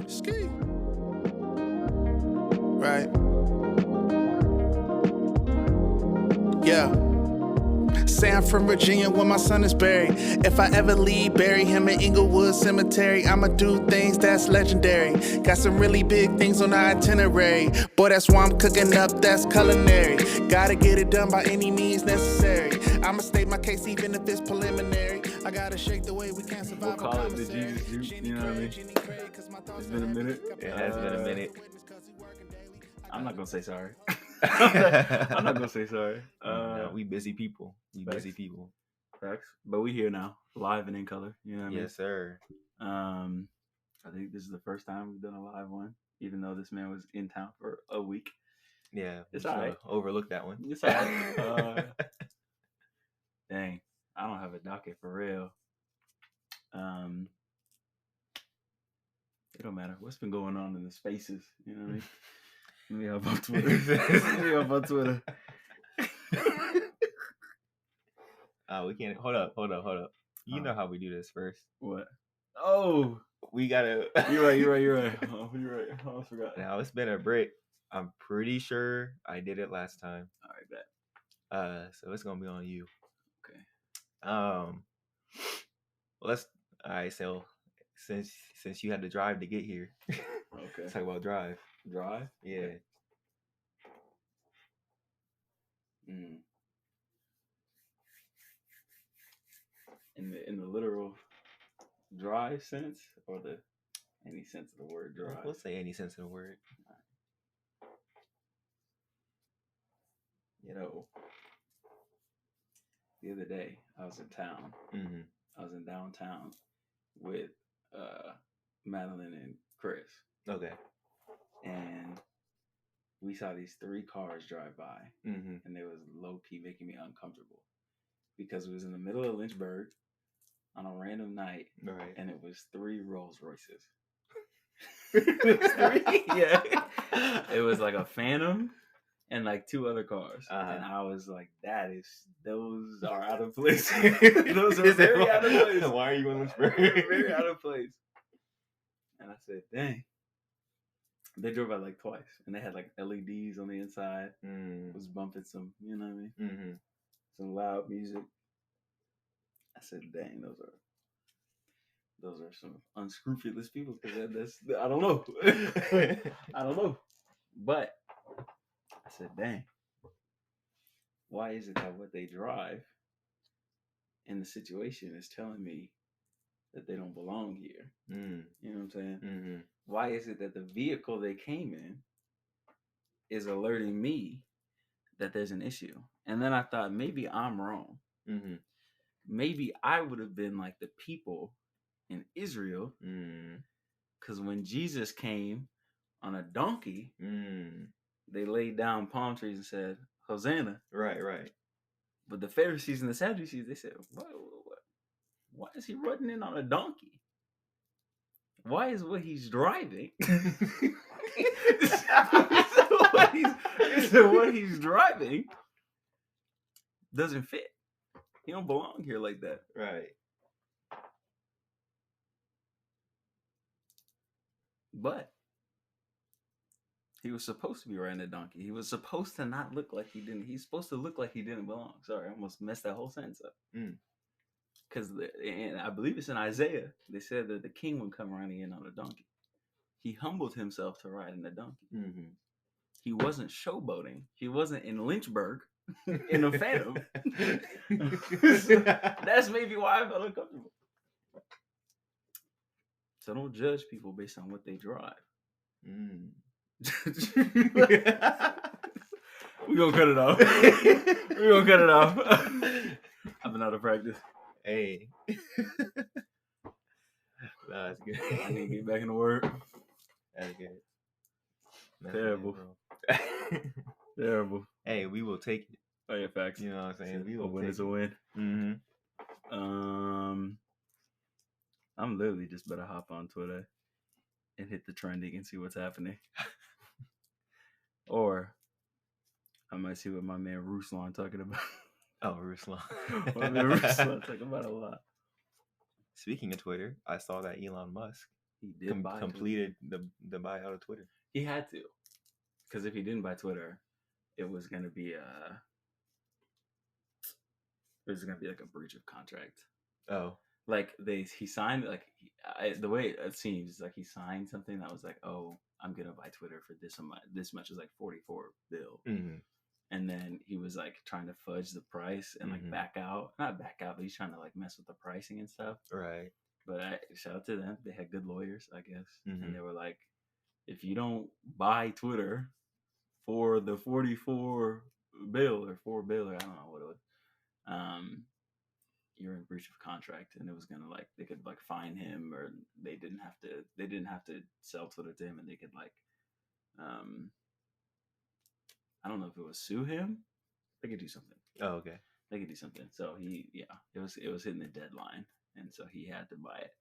Ski. Right. Yeah. Say I'm from Virginia where my son is buried. If I ever leave, bury him in Inglewood Cemetery. I'ma do things that's legendary. Got some really big things on the itinerary. Boy, that's why I'm cooking up, that's culinary. Gotta get it done by any means necessary. I'ma state my case even if it's preliminary. I gotta shake the way we can't survive. We'll call it the Jesus Juke, you know what I mean? It's been a minute. It has been a minute. I'm not gonna say sorry. I'm not gonna say sorry. No, we busy people. Facts. But we here now, live and in color. You know what I mean? Yes, sir. I think this is the first time we've done a live one, even though this man was in town for a week. Yeah, it's all right. Overlook that one. It's all right. Dang, I don't have a docket for real. It don't matter. What's been going on in the spaces? You know what I mean? Let me up on Twitter. We can't. Hold up. You know how we do this first. What? Oh, we gotta. You're right. Oh, you're right. Oh, I forgot. Now it's been a break. I'm pretty sure I did it last time. All right, bet. So it's gonna be on you. Okay. All right. So since you had to drive to get here, okay. Let's talk about drive. Drive? Yeah. In the literal drive sense, or the any sense of the word drive? We'll say any sense of the word. You know, the other day I was in town. Mm-hmm. I was in downtown with Madeline and Chris. Okay. And we saw these 3 cars drive by, mm-hmm. and they was low key making me uncomfortable because it was in the middle of Lynchburg on a random night, right? And it was 3 Rolls Royces. It was 3, yeah. It was like a Phantom and like 2 other cars, uh-huh. And I was like, those are out of place. Those are very out of place. Why are you in Lynchburg? Very out of place. And I said, dang. They drove by like twice, and they had like LEDs on the inside. It was bumping some, you know what I mean? Mm-hmm. Some loud music. I said, dang, those are some unscrupulous people, because that's I don't know. I don't know. But I said, dang, why is it that what they drive in the situation is telling me that they don't belong here? You know what I'm saying? Mm-hmm. Why is it that the vehicle they came in is alerting me that there's an issue? And then I thought, maybe I'm wrong. Mm-hmm. Maybe I would have been like the people in Israel, because when Jesus came on a donkey, they laid down palm trees and said, Hosanna. Right. But the Pharisees and the Sadducees, they said, what? Why is he riding in on a donkey? Why is what he's driving? what he's driving doesn't fit. He don't belong here like that. Right. But he was supposed to be riding a donkey. He was supposed to not look like he didn't. He's supposed to look like he didn't belong. Sorry, I almost messed that whole sentence up. Because and I believe it's in Isaiah. They said that the king would come riding in on a donkey. He humbled himself to ride in a donkey. Mm-hmm. He wasn't showboating. He wasn't in Lynchburg in a Phantom. So that's maybe why I felt uncomfortable. So don't judge people based on what they drive. We're gonna cut it off. I've been out of practice. Hey. That's good. I need to get back in the word. That's good. Terrible. Terrible. Hey, we will take it. Oh yeah, facts. You know what I'm saying? We will a win is a win. Mm-hmm. I'm literally just better hop on Twitter and hit the trending and see what's happening. Or I might see what my man Ruslan talking about. Oh, Ruslan. My man Ruslan talking about a lot. Speaking of Twitter, I saw that Elon Musk he did buy completed the buyout of Twitter. He had to, because if he didn't buy Twitter, it was gonna be like a breach of contract. Oh, Like he signed the way it seems like he signed something that was like, oh, I'm gonna buy Twitter for this much. This much is like $44 billion. And then he was like trying to fudge the price and like not back out, but he's trying to like mess with the pricing and stuff. Right. But shout out to them. They had good lawyers, I guess. And they were like, if you don't buy Twitter for the $44 billion or $4 billion, I don't know what it was, you're in breach of contract. And it was gonna like, they could like fine him, or they didn't have to sell Twitter to him, and they could like, I don't know if it was sue him. They could do something. Oh, okay. They could do something. So it was hitting the deadline, and so he had to buy it.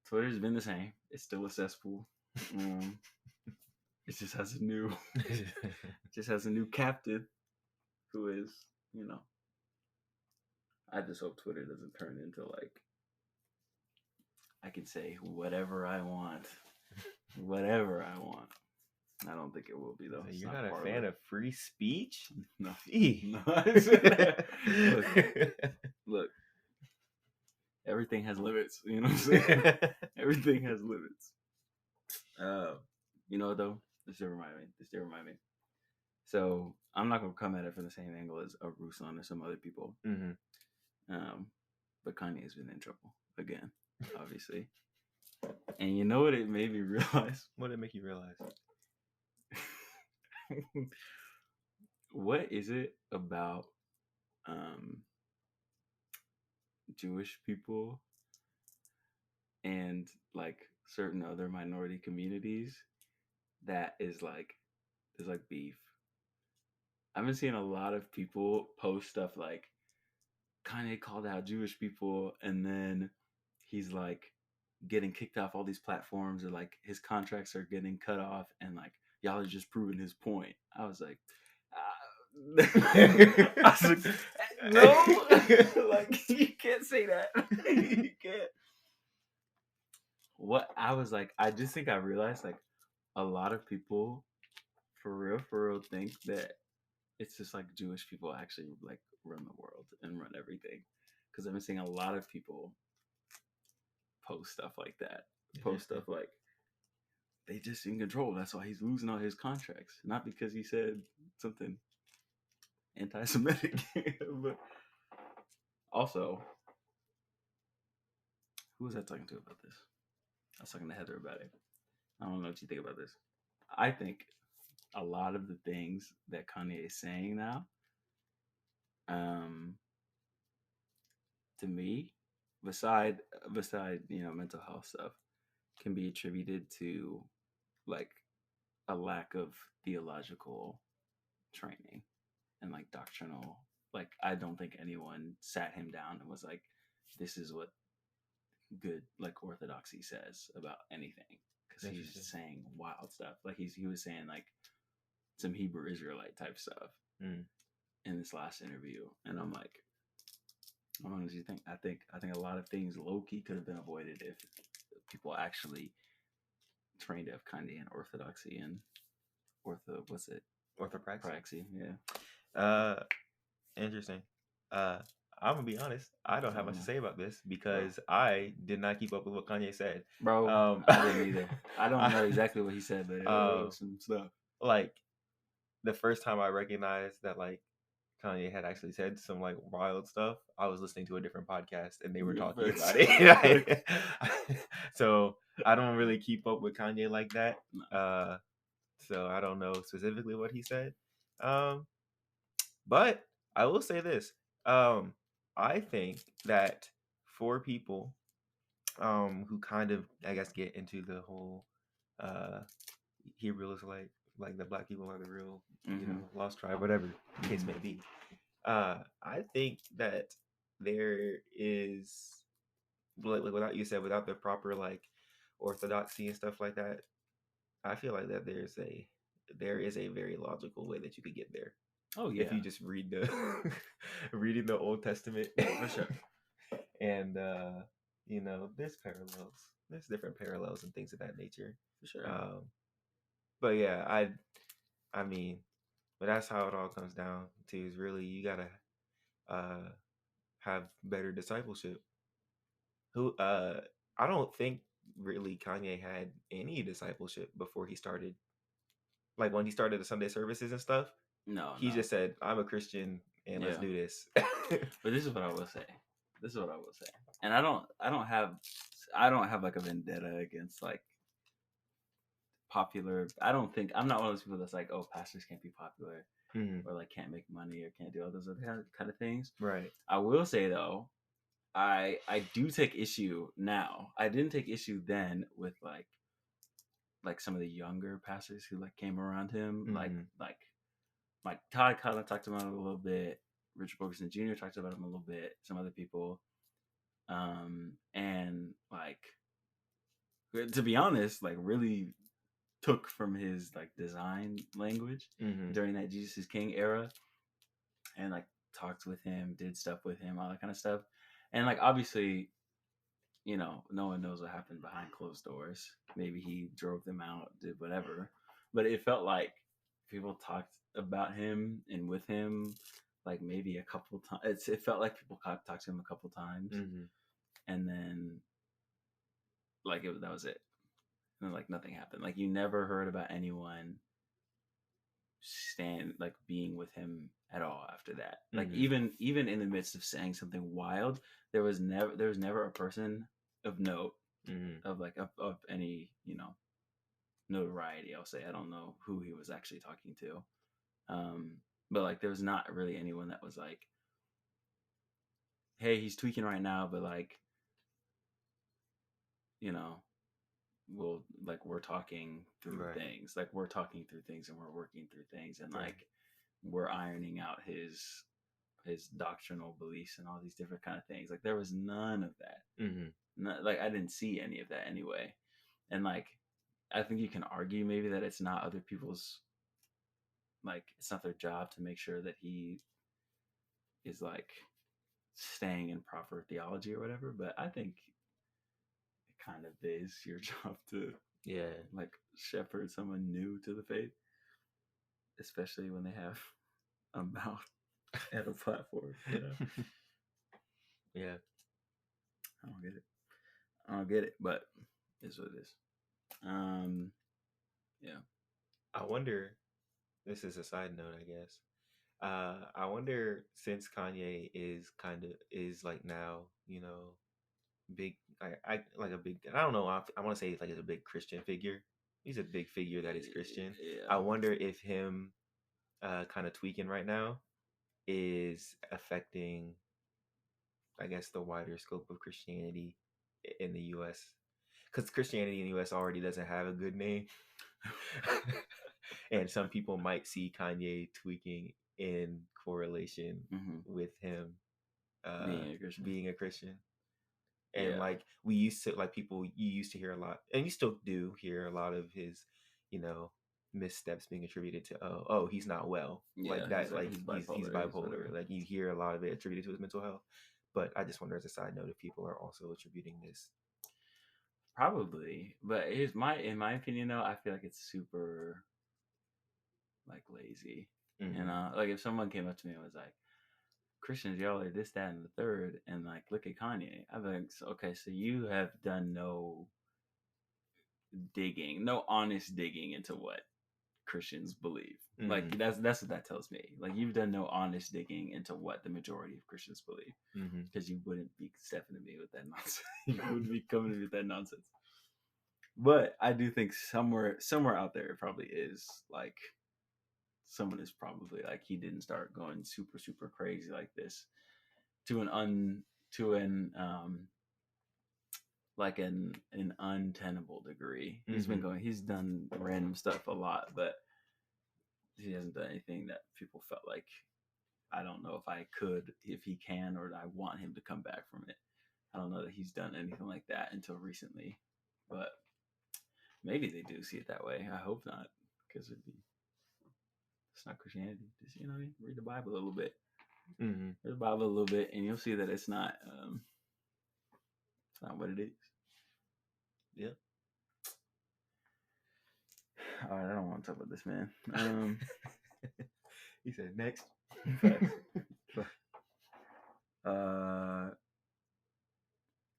Twitter's been the same. It's still a cesspool. It just has a new captain, who is, I just hope Twitter doesn't turn into like, I can say whatever I want. Whatever I want. I don't think it will be, though. You're not a fan of free speech? No. Look, everything has limits. You know what I'm saying? Everything has limits. You know what, though? This did remind me. So I'm not gonna come at it from the same angle as a Ruslan or some other people. But Kanye's been in trouble again, obviously. And you know what it made me realize? What did it make you realize? What is it about Jewish people and like certain other minority communities that is like beef? I've been seeing a lot of people post stuff like Kanye called out Jewish people, and then he's like getting kicked off all these platforms, or like his contracts are getting cut off, and like y'all are just proving his point. I was like, no, like you can't say that. You can't. What I was like, I just think I realized like a lot of people for real think that it's just like Jewish people actually like run the world and run everything. Because I've been seeing a lot of people post stuff like that. Post stuff like they just in control. That's why he's losing all his contracts. Not because he said something anti-Semitic. But also, who was I talking to about this? I was talking to Heather about it. I don't know what you think about this. I think a lot of the things that Kanye is saying now, to me, beside mental health stuff, can be attributed to like a lack of theological training and like doctrinal. Like, I don't think anyone sat him down and was like, this is what good like orthodoxy says about anything, because he's just saying wild stuff. Like he was saying like some Hebrew Israelite type stuff in this last interview, and I'm like, I don't know what you think. I think a lot of things low-key could have been avoided if people actually trained up kind of in orthodoxy and orthopraxy. Yeah. Interesting. I'm gonna be honest. I don't have much to say about this because I did not keep up with what Kanye said, bro. I didn't either. I don't know exactly what he said, but it was some stuff. Like the first time I recognized that like Kanye had actually said some like wild stuff, I was listening to a different podcast and they were talking about it. So I don't really keep up with Kanye like that. So I don't know specifically what he said. But I will say this. I think that for people who kind of, I guess, get into the whole Hebrew like the black people are the real, lost tribe, whatever the case may be. I think that there is, like without the proper like orthodoxy and stuff like that, I feel like that there is a very logical way that you could get there. Oh yeah. If you just reading the Old Testament. For sure. And you know, there's parallels. There's different parallels and things of that nature. For sure. But yeah, I mean, but that's how it all comes down to is really you gotta have better discipleship. I don't think really Kanye had any discipleship before he started. Like when he started the Sunday services and stuff, No, he just said, "I'm a Christian and let's Yeah. do this." But this is what I will say. And I don't have like a vendetta against like popular. I'm not one of those people that's like, oh, pastors can't be popular Mhm. or like can't make money or can't do all those other kind of things. Right. I will say though, I do take issue now. I didn't take issue then with like some of the younger pastors who like came around him, Mhm. like Mike Todd kind of talked about him a little bit. Richard Wilkerson Jr. talked about him a little bit. Some other people, and like to be honest, like really took from his like design language Mhm. during that Jesus is King era, and like talked with him, did stuff with him, all that kind of stuff, and like obviously, you know, no one knows what happened behind closed doors. Maybe he drove them out, did whatever, but it felt like people talked about him and with him like maybe a couple times. It felt like people talked to him a couple times, Mhm. and then like that was it. And like nothing happened. Like you never heard about anyone being with him at all after that. Like Mhm. even in the midst of saying something wild, there was never a person of note Mhm. of like of any, you know, notoriety. I'll say I don't know who he was actually talking to, but like there was not really anyone that was like, hey, he's tweaking right now, but like, you know, we're talking through Right. things, like we're talking through things and we're working through things, and Right. like we're ironing out his doctrinal beliefs and all these different kind of things. Like there was none of that. Mhm. Like I didn't see any of that anyway. And like I think you can argue maybe that it's not other people's, like it's not their job to make sure that he is like staying in proper theology or whatever, but I think it kind of is your job to Yeah. like shepherd someone new to the faith, especially when they have a mouth and a platform, you know. Yeah. I don't get it, but it's what it is. Yeah. I wonder. This is a side note, I guess. I wonder since Kanye is like now, you know, big. I like a big. I don't know. I want to say like it's a big Christian figure. He's a big figure that is Christian. I Yeah. wonder if him kind of tweaking right now is affecting, I guess, the wider scope of Christianity in the U.S. Because Christianity in the U.S. already doesn't have a good name, and some people might see Kanye tweaking in correlation Mm-hmm. with him Being a Christian. being a Christian. And Yeah. like we used to, like people, you used to hear a lot, and you still do hear a lot of his, you know, missteps being attributed to oh he's not well, like Yeah. that, like He's he's bipolar. bipolar, like you hear a lot of it attributed to his mental health. But I just wonder as a side note if people are also attributing this. Probably, but in my opinion though, I feel like it's super like lazy. Mm-hmm. You know, like if someone came up to me and was like, Christians, y'all are this, that, and the third, and like look at Kanye. I'd be like, okay, so you have done no digging, no honest digging into what Christians believe. Mm-hmm. Like that's what that tells me. Like you've done no honest digging into what the majority of Christians believe, because you wouldn't be stepping to me with that nonsense. You wouldn't be coming to me with that nonsense. But I do think somewhere out there it probably is like someone is probably like he didn't start going super crazy like this to an untenable degree. He's done random stuff a lot, but he hasn't done anything that people felt like, I don't know if he can, or I want him to come back from it. I don't know that he's done anything like that until recently, but maybe they do see it that way. I hope not, because it's not Christianity. Just, you know what I mean? Read the Bible a little bit. Mm-hmm. Read the Bible a little bit, and you'll see that it's not It's not what it is. Yeah. All right, I don't want to talk about this, man. He said next.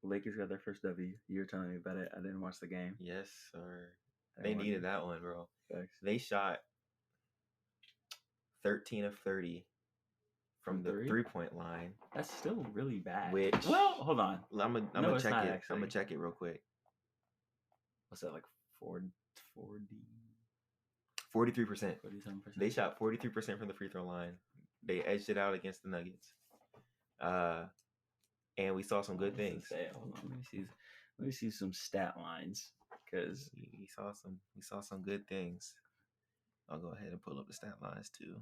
Lakers got their first W. You were telling me about it. I didn't watch the game. Yes, sir. I They didn't watch needed it. that one, bro. Facts. They shot 13 of 30 from the three? 3-point line. That's still really bad. Which, well, hold on. I'm No, gonna it's check not it. actually. I'm gonna check it real quick. What's that, like 40? 43%. 47%? They shot 43% from the free throw line. They edged it out against the Nuggets. And we saw some good things. Hold on, let me see some stat lines, because we saw some good things. I'll go ahead and pull up the stat lines too.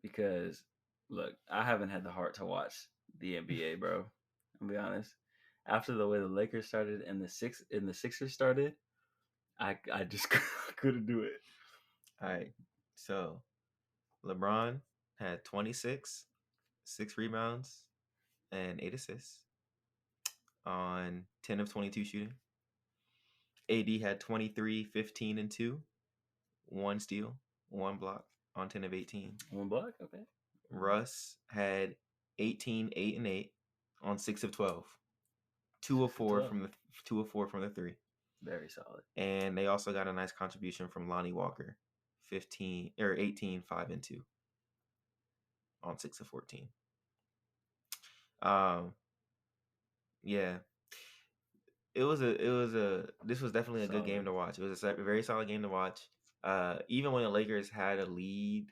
Because look, I haven't had the heart to watch the NBA, bro. I'll be honest. After the way the Lakers started and the Sixers started, I just couldn't do it. All right. So LeBron had 26, 6 rebounds, and 8 assists on 10 of 22 shooting. AD had 23, 15, and 2, 1 steal, 1 block on 10 of 18. 1 block, okay. Russ had 18, 8, and 8 on 6 of 12. 2 of 4 from the 3. Very solid. And they also got a nice contribution from Lonnie Walker, 18, 5, and 2 on 6 of 14. Yeah. This was definitely a good game to watch. It was a very solid game to watch. Even when the Lakers had a lead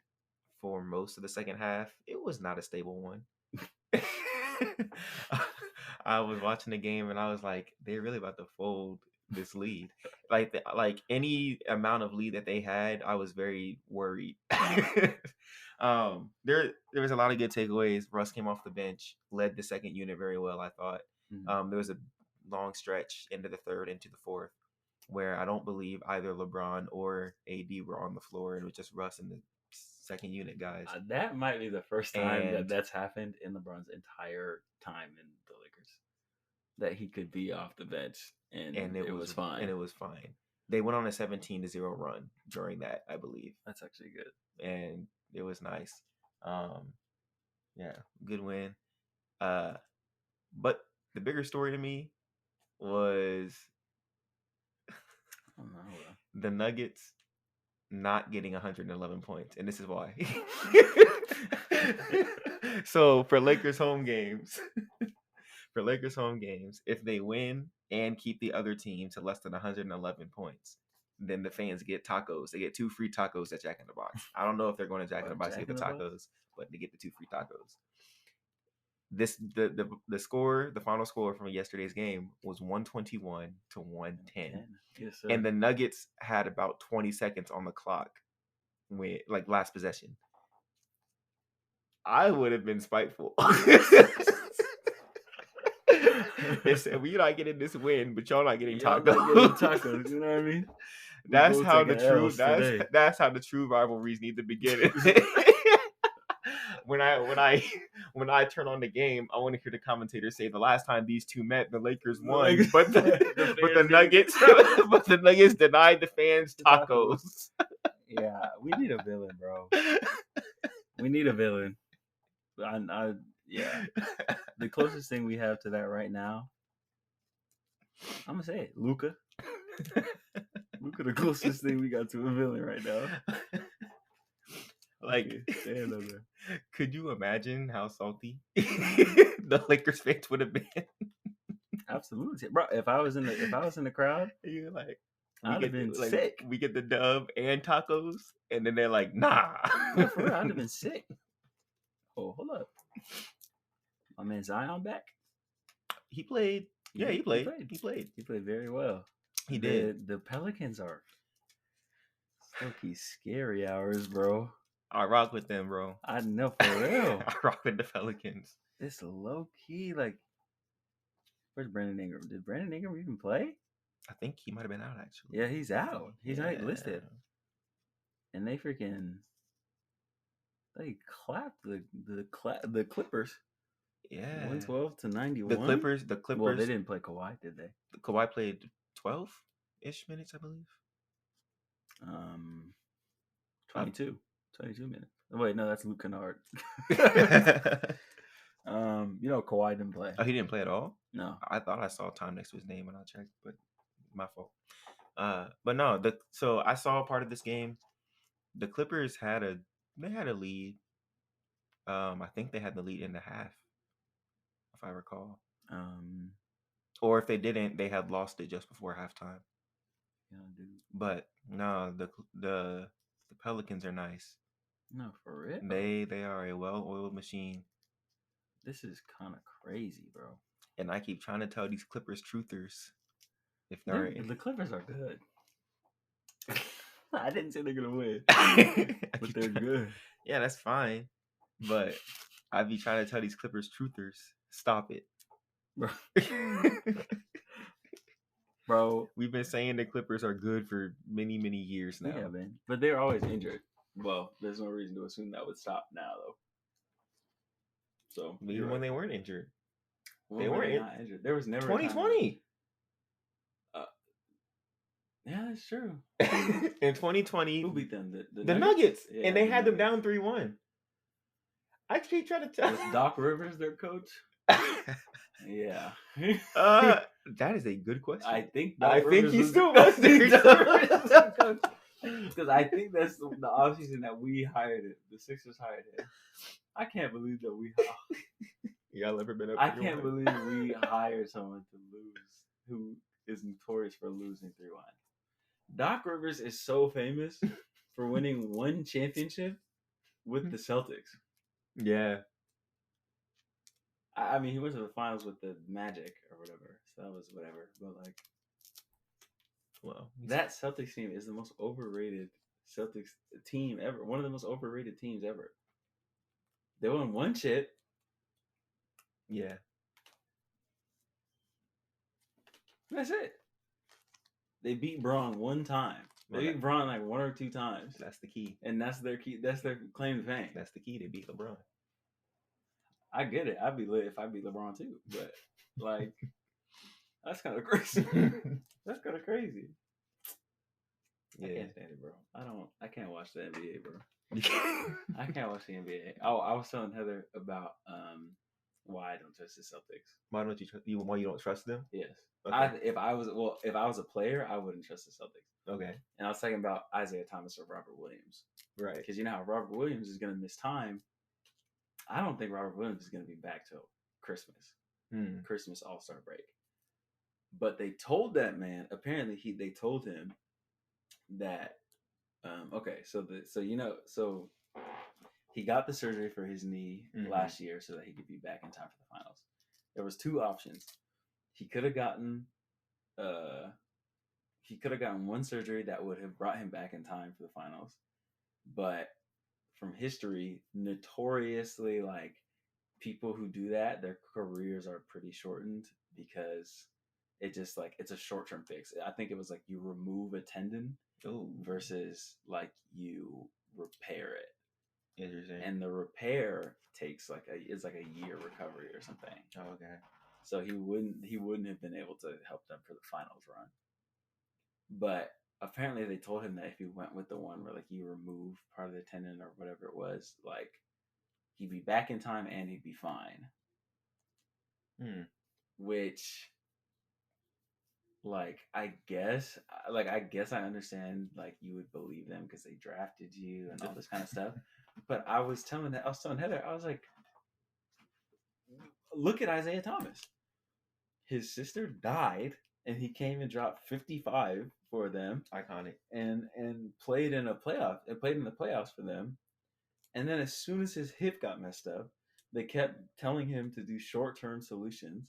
for most of the second half, it was not a stable one. I was watching the game and I was like, they're really about to fold this lead. Like any amount of lead that they had, I was very worried. There was a lot of good takeaways. Russ came off the bench, led the second unit very well, I thought. There was a long stretch into the third, into the fourth, where I don't believe either LeBron or AD were on the floor. It was just Russ and the second unit guys. That might be the first time that's happened in LeBron's entire time in the Lakers, that he could be off the bench and it was fine. And it was fine. They went on a 17-0 run during that, I believe. That's actually good. And it was nice. Yeah, good win. But the bigger story to me was the Nuggets not getting 111 points, and this is why. So for Lakers home games, if they win and keep the other team to less than 111 points, then the fans get tacos. They get 2 free tacos at Jack in the Box. I don't know if they're going to Jack in the Box to get the tacos, but they get the 2 free tacos. The final score from yesterday's game was 121 to 110. Yes, sir. And the Nuggets had about 20 seconds on the clock when, like, last possession. I would have been spiteful. They said, "We're not getting this win, but y'all not getting tacos." You know what I mean? That's how the true rivalries need to begin. When I turn on the game, I want to hear the commentator say, "The last time these two met, the Lakers won, but the Nuggets denied the fans tacos." Yeah, we need a villain, bro. We need a villain. Yeah. The closest thing we have to that right now, I'm gonna say it, Luka. Luka, the closest thing we got to a villain right now. Like, could you imagine how salty the Lakers fans would have been? Absolutely, bro. If I was in the crowd, you're like, I'd have been sick. We get the dub and tacos, and then they're like, "Nah." Yeah, for real, I'd have been sick. Oh, hold up. My man Zion back. He played. Yeah, he played. He played very well. He did. The Pelicans are low-key scary hours, bro. I rock with them, bro. I know, for real. I rock with the Pelicans. It's low-key, like, where's Brandon Ingram? Did Brandon Ingram even play? I think he might have been out, actually. Yeah, he's out. He's not listed. And they clapped the Clippers. Yeah. 112 to 91. The Clippers. Well, they didn't play Kawhi, did they? Kawhi played 12-ish minutes, I believe. 22 minutes. Oh, wait, no, that's Luke Kennard. Kawhi didn't play. Oh, he didn't play at all? No. I thought I saw time next to his name when I checked, but my fault. But no, so I saw part of this game. The Clippers had a lead. I think they had the lead in the half, if I recall. Or if they didn't, they had lost it just before halftime. Yeah, dude. But no, the Pelicans are nice. No, for real. They are a well-oiled machine. This is kind of crazy, bro. And I keep trying to tell these Clippers truthers if the Clippers are good. I didn't say they're gonna win, but they're good. Yeah, that's fine. But I be trying to tell these Clippers truthers, stop it, bro. Bro, we've been saying the Clippers are good for many, many years now. Yeah, man. But they're always injured. Well, there's no reason to assume that would stop now, though. So even when they weren't injured, they weren't not injured. There was never 2020. Yeah, that's true. In 2020, who beat them? The Nuggets, yeah, and they had them down 3-1. I keep trying to tell. Was Doc Rivers their coach? Yeah. That is a good question. I think he still was their coach. Because I think that's the offseason that we hired it. The Sixers hired him. I can't believe that we. Y'all ever been up? I can't believe we hired someone to lose who is notorious for losing 3-1. Doc Rivers is so famous for winning one championship with the Celtics. Yeah. I mean, he went to the finals with the Magic or whatever, so that was whatever. But well, that Celtics team is the most overrated Celtics team ever. One of the most overrated teams ever. They won one chip. Yeah. That's it. They beat Braun one time. They beat Braun like 1 or 2 times. That's the key. And that's their key. That's their claim to fame. That's the key. They beat LeBron. I get it. I'd be lit if I beat LeBron too. But that's kind of crazy. That's kind of crazy. Yeah. I can't stand it, bro. I can't watch the NBA, bro. I can't watch the NBA. Oh, I was telling Heather about why I don't trust the Celtics. Why don't you? Why you don't trust them? Yes. Okay. If I was a player, I wouldn't trust the Celtics. Okay. And I was talking about Isaiah Thomas or Robert Williams. Right. Because you know how Robert Williams is going to miss time. I don't think Robert Williams is going to be back till Christmas. Christmas All-Star break. But they told that man, apparently they told him that so he got the surgery for his knee last year so that he could be back in time for the finals. There was 2 options. He could have gotten one surgery that would have brought him back in time for the finals. But from history, notoriously, like, people who do that, their careers are pretty shortened because it just, like, it's a short-term fix. I think it was like you remove a tendon versus like you repair it. Interesting. And the repair takes it's like a year recovery or something. Oh, okay. So he wouldn't have been able to help them for the finals run. But apparently they told him that if he went with the one where like you remove part of the tendon or whatever it was, like he'd be back in time and he'd be fine. Which, like, I guess I understand, like, you would believe them because they drafted you and all this kind of stuff. But I was telling Heather, I was like, look at Isaiah Thomas. His sister died, and he came and dropped 55 for them. Iconic. And played in the playoffs for them. And then as soon as his hip got messed up, they kept telling him to do short-term solutions.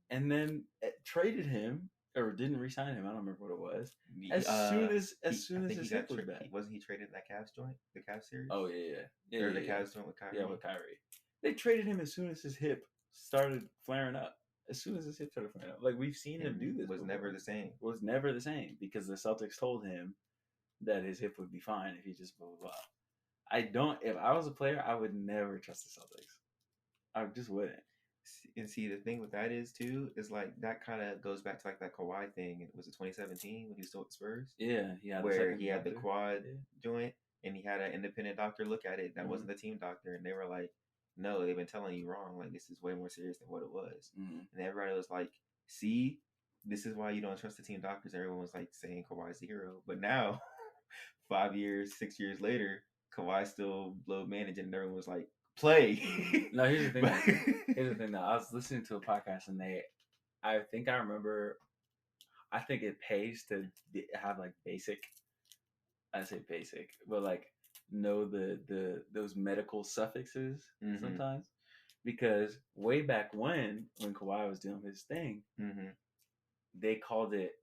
And then traded him, or didn't re-sign him. I don't remember what it was. As soon as his hip was back. Wasn't he traded in that Cavs joint? The Cavs series? Oh, yeah. Or the Cavs joint with Kyrie? Yeah, with Kyrie. They traded him as soon as his hip started flaring up. Like, we've seen him do this. Was never the same. Was never the same because the Celtics told him that his hip would be fine if he just blah, blah, blah. If I was a player, I would never trust the Celtics. I just wouldn't. And see, the thing with that is too is like that kind of goes back to like that Kawhi thing. Was it 2017 when he was still at the Spurs? Yeah, where he had the quad Yeah. joint and he had an independent doctor look at it that wasn't the team doctor, and they were like, "No, they've been telling you wrong. Like this is way more serious than what it was." And everybody was like, "See, this is why you don't trust the team doctors." Everyone was like saying Kawhi's the hero, but now 5 years, 6 years later, Kawhi's still load managing, and everyone was like, "Play." No, here's the thing. Here's the thing. Though. I was listening to a podcast, and I think I remember. I think it pays to have like basic. I say basic, but like know those medical suffixes sometimes, because way back when Kawhi was doing his thing, they called it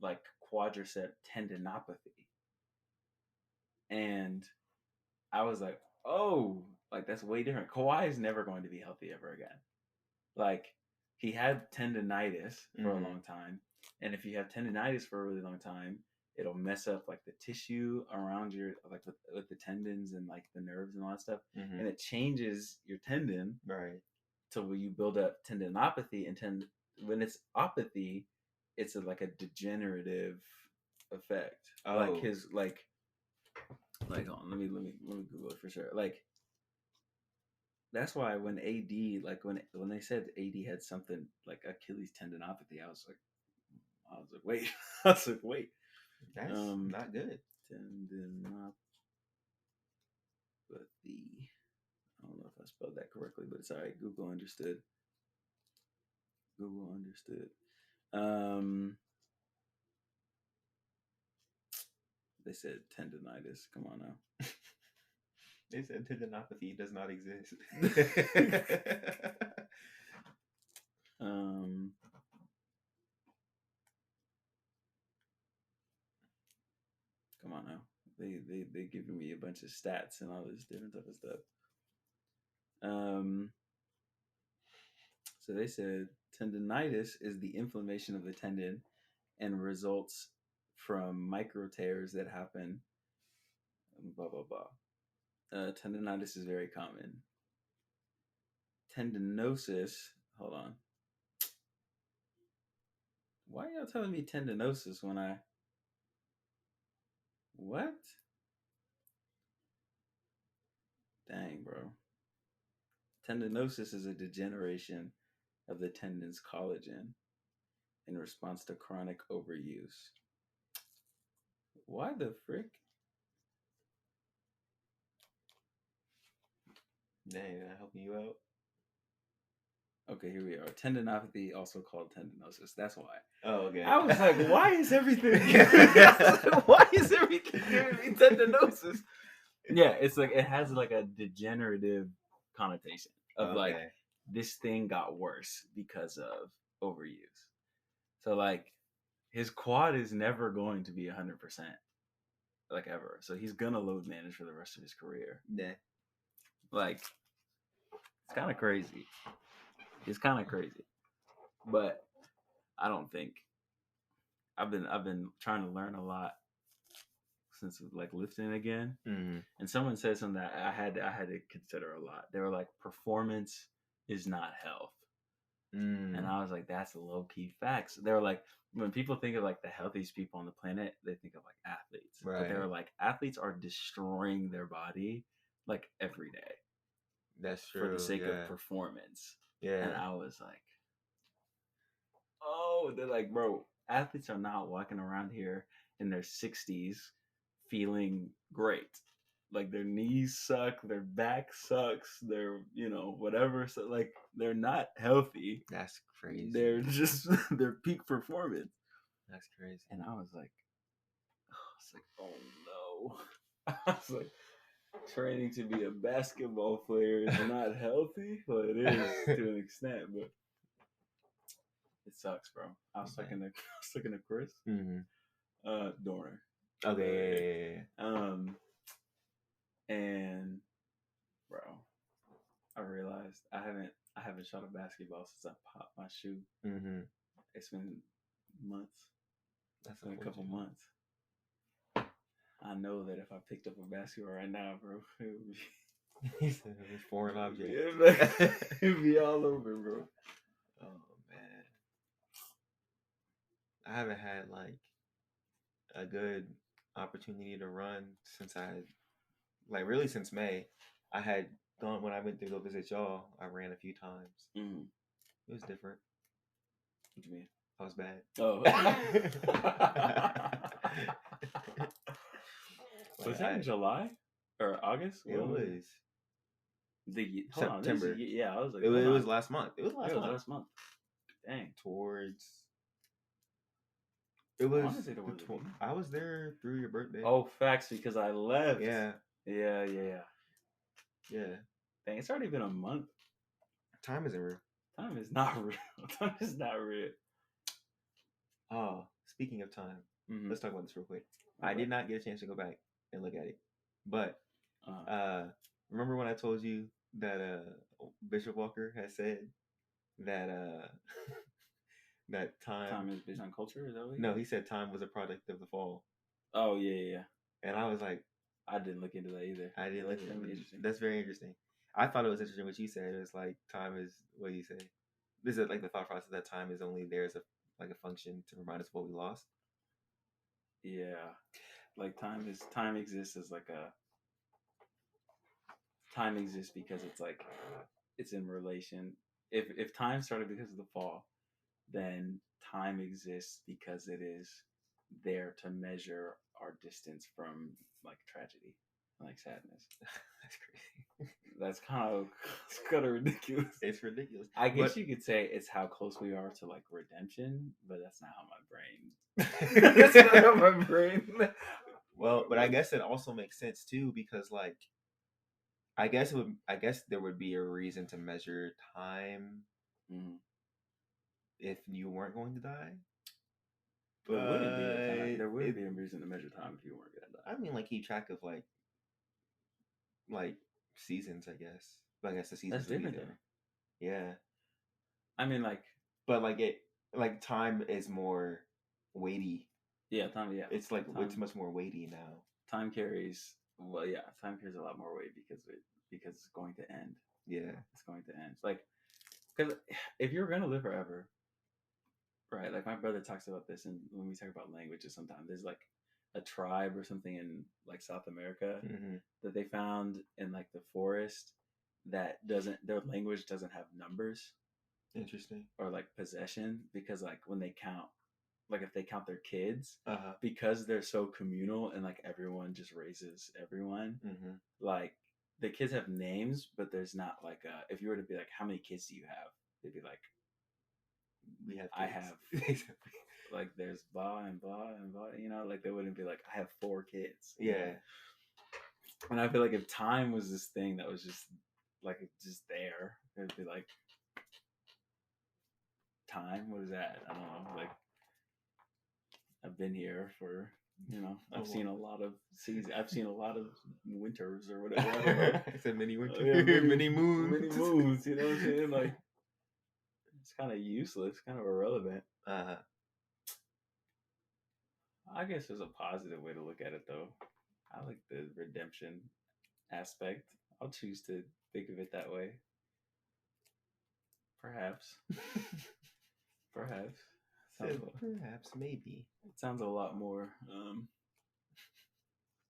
like quadricep tendinopathy, and I was like, oh, like that's way different. Kawhi is never going to be healthy ever again. Like he had tendinitis for a long time, and if you have tendinitis for a really long time, it'll mess up like the tissue around your like with the tendons and like the nerves and all that stuff, and it changes your tendon right to where you build up tendinopathy, and when it's opathy, it's like a degenerative effect. Oh. Like his like hold on, let me Google it for sure. Like that's why when AD like when they said AD had something like Achilles tendinopathy, I was like wait, that's not good. Tendinopathy. I don't know if I spelled that correctly, but it's all right. Google understood. They said tendinitis. Come on now. They said tendinopathy does not exist. Come on now. They giving me a bunch of stats and all this different type of stuff. So they said tendinitis is the inflammation of the tendon and results from micro tears that happen. Blah blah blah. Tendinitis is very common. Tendinosis. Hold on. Why are y'all telling me tendinosis when I? What? Dang, bro. Tendinosis is a degeneration of the tendon's collagen in response to chronic overuse. Why the frick? Dang, that helping you out? Okay, here we are. Tendinopathy, also called tendinosis. That's why. Oh, okay. I was like, why is everything giving me tendinosis? Yeah, it's like it has like a degenerative connotation of like this thing got worse because of overuse. So like his quad is never going to be 100% like ever. So he's gonna load manage for the rest of his career. Yeah. Like it's kind of crazy. But I don't think I've been trying to learn a lot since like lifting again. And someone said something that I had to consider a lot. They were like, performance is not health. And I was like, that's low key facts. They were like, when people think of like the healthiest people on the planet, they think of like athletes. Right. But they were like, athletes are destroying their body like every day. That's true. For the sake of performance. Yeah. And I was like, oh, they're like, bro, athletes are not walking around here in their 60s feeling great. Like their knees suck, their back sucks, their, whatever. So like they're not healthy. That's crazy. They're just their peak performance. That's crazy. And I was like, oh no. I was like, training to be a basketball player is not healthy. Well, it is to an extent, but it sucks, bro. I was looking at Chris. Dorner. Okay. And bro, I realized I haven't shot a basketball since I popped my shoe. It's been months. That's been a couple months. I know that if I picked up a basketball right now, bro, He said it was foreign object. It'd be all over, bro. Oh man, I haven't had like a good opportunity to run since really since May. I had gone when I went to go visit y'all. I ran a few times. Mm. It was different. What do you mean? I was bad. Oh. Was that in July or August? It was hold on, September. Yeah, I was like, it was last month. It was last month. Dang. Towards. It was. I wanna say towards the beginning. I was there through your birthday. Oh, facts, because I left. Yeah. Yeah. Dang, it's already been a month. Time isn't real. Time is not real. Time is not real. Oh, speaking of time, let's talk about this real quick. Okay. I did not get a chance to go back and look at it, but remember when I told you that Bishop Walker had said that that time is based on culture? Is that what No, he said time was a product of the fall. Oh yeah. And I was like, I didn't look into that either. I didn't look into it. Interesting. That's very interesting. I thought it was interesting what you said. It was like time is what do you say? This is like the thought process that time is only there as a function to remind us of what we lost. Yeah, like time exists as like a time exists because it's like it's in relation. If time started because of the fall, then time exists because it is there to measure our distance from like tragedy, like sadness. That's crazy. That's kind of ridiculous. It's ridiculous. I guess you could say it's how close we are to like redemption, but that's not how my brain. That's not how my brain. Well, but I guess it also makes sense too because like, I guess there would be a reason to measure time if you weren't going to die. But there wouldn't be a reason to measure time if you weren't going to die. I mean, like keep track of like seasons, I guess. But I guess the seasons that's different though. Yeah. I mean, like, but like time is more weighty. Yeah, time. Yeah, it's like time, it's much more weighty now. Time carries. Well, yeah, time carries a lot more weight because it's going to end. Yeah, it's going to end. Like, because if you're gonna live forever, right? Like my brother talks about this, and when we talk about languages, sometimes there's like a tribe or something in like South America that they found in like the forest that their language doesn't have numbers. Interesting. Or like possession, because like when they count, like if they count their kids, because they're so communal and like everyone just raises everyone, like the kids have names, but there's not like if you were to be like, how many kids do you have? They'd be like, I have like there's blah and blah and blah, you know, like they wouldn't be like, I have 4 kids. Yeah. And I feel like if time was this thing that was just like just there, it'd be like, time, what is that? I don't know. Like I've been here for, you know, I've seen a lot of seasons. I've seen a lot of winters or whatever. I said many winters, many moons, You know what I'm saying? Like it's kind of useless, kind of irrelevant. I guess there's a positive way to look at it, though. I like the redemption aspect. I'll choose to think of it that way. Perhaps. Perhaps, maybe. It sounds a lot more,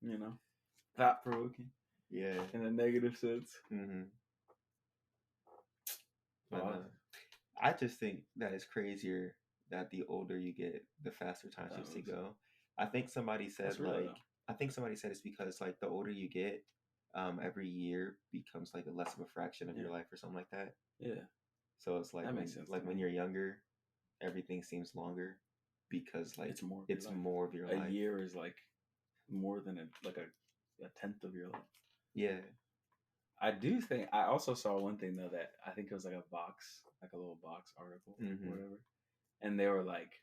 you know, thought provoking. Yeah. In a negative sense. I just think that it's crazier that the older you get, the faster time seems to go. I think somebody said it's because like the older you get, every year becomes like a less of a fraction of your life or something like that. Yeah. So it's like that makes sense. Like when you're younger, everything seems longer because like it's more of your life. A year is like more than a tenth of your life. Yeah. I do think I also saw one thing though that I think it was like a little box article or whatever. And they were like,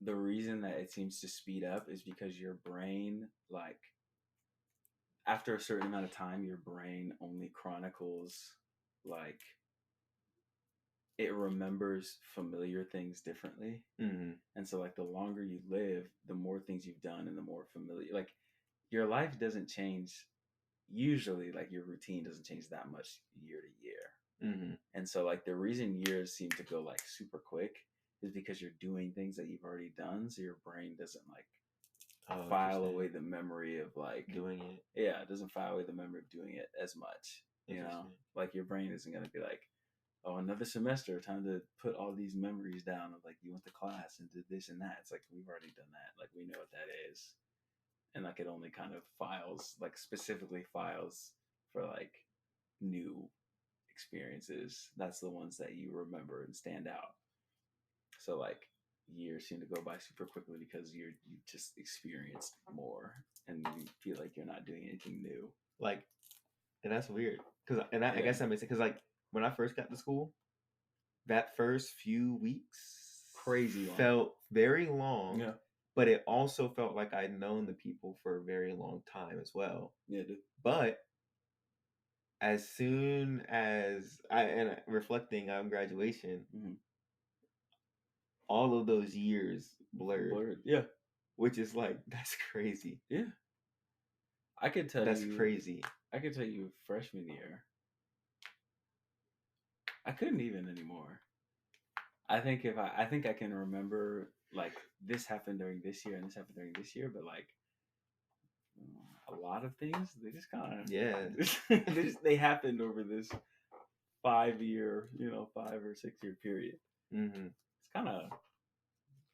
the reason that it seems to speed up is because your brain, like after a certain amount of time, your brain only chronicles like it remembers familiar things differently. And so like the longer you live, the more things you've done and the more familiar, like your life doesn't change usually like your routine doesn't change that much year to year. Mm-hmm. And so like the reason years seem to go like super quick is because you're doing things that you've already done, so your brain doesn't like file away the memory of like doing it. Yeah, it doesn't file away the memory of doing it as much. You know, like your brain isn't gonna be like, oh, another semester, time to put all these memories down of like you went to class and did this and that. It's like we've already done that. Like we know what that is. And like it only kind of files, like specifically files for like new experiences. That's the ones that you remember and stand out. So like years seem to go by super quickly because you just experienced more and you feel like you're not doing anything new. Like, and that's weird I guess that makes it because like when I first got to school, that first few weeks crazy long. Felt very long. Yeah. But it also felt like I'd known the people for a very long time as well. Yeah, dude. But as soon as reflecting on graduation, all of those years blurred. Yeah. Which is like, that's crazy. Yeah. I could tell that's crazy. I could tell you freshman year. I couldn't even anymore. I think I can remember like this happened during this year and this happened during this year, but like a lot of things they just kind of they happened over this 5 or 6 year period. Mm-hmm. It's kind of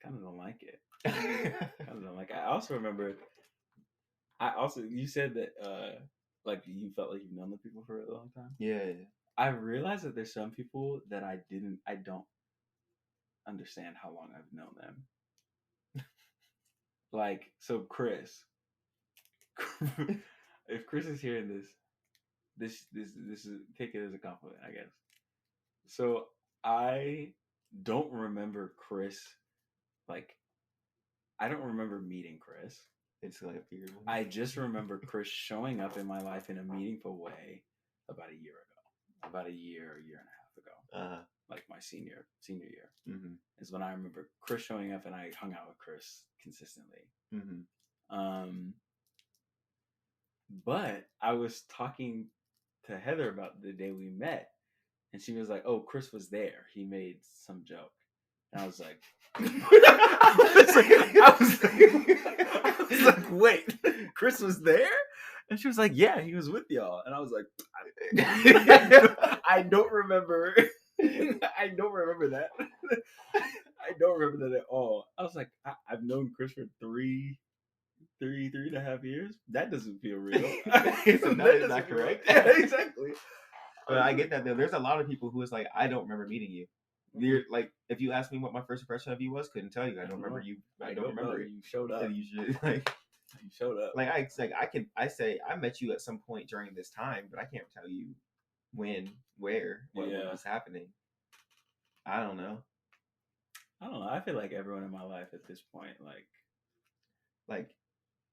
don't like it. Kind of don't like it. I also remember. You said that like you felt like you've known the people for a long time. Yeah. I realized that there's some people that I don't understand how long I've known them. Like, so Chris, if Chris is hearing this is, take it as a compliment, I guess. So I don't remember Chris, like, I don't remember meeting Chris. It's like a weird one. I just remember Chris showing up in my life in a meaningful way about a year and a half ago. Like my senior year. Mm-hmm. Is when I remember Chris showing up and I hung out with Chris consistently. Mm-hmm. But I was talking to Heather about the day we met, and she was like, "Oh, Chris was there. He made some joke." And I was like, I was like, wait, Chris was there? And she was like, yeah, he was with y'all. And I was like, I don't remember. I don't remember that. I don't remember that at all. I was like, I've known Chris for three and a half years. That doesn't feel real. So that is not correct. Yeah, exactly. But I get that though. There's a lot of people who is like, I don't remember meeting you. You're like, if you asked me what my first impression of you was, couldn't tell you. I don't remember you. I don't remember you showed up. You should, like, you showed up. Like I say I met you at some point during this time, but I can't tell you when, where, what was happening. I don't know. I feel like everyone in my life at this point, like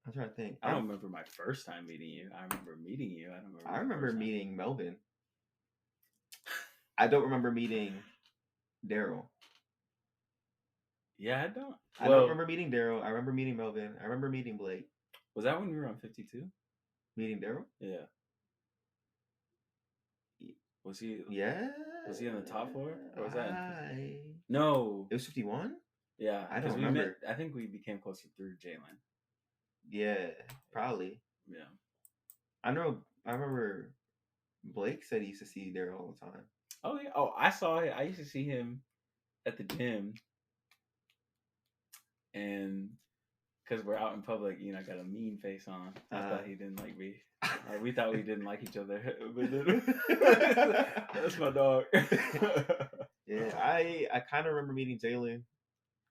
I'm trying to think. I don't remember my first time meeting you. I remember meeting you. I remember meeting Melvin. I don't remember meeting Daryl. Yeah, I don't. I don't remember meeting Daryl. I remember meeting Melvin. I remember meeting Blake. Was that when we were on 52? Meeting Daryl? Yeah. Was he? Yeah. Was he in the top 4? Or was that? No. It was 51? Yeah. I don't remember. I think we became closer through Jalen. Yeah, probably. Yeah. I remember Blake said he used to see Daryl all the time. Oh, yeah. Oh, I saw it. I used to see him at the gym. And because we're out in public, I got a mean face on. I thought he didn't like me. We thought we didn't like each other. That's my dog. Yeah, I kind of remember meeting Jalen.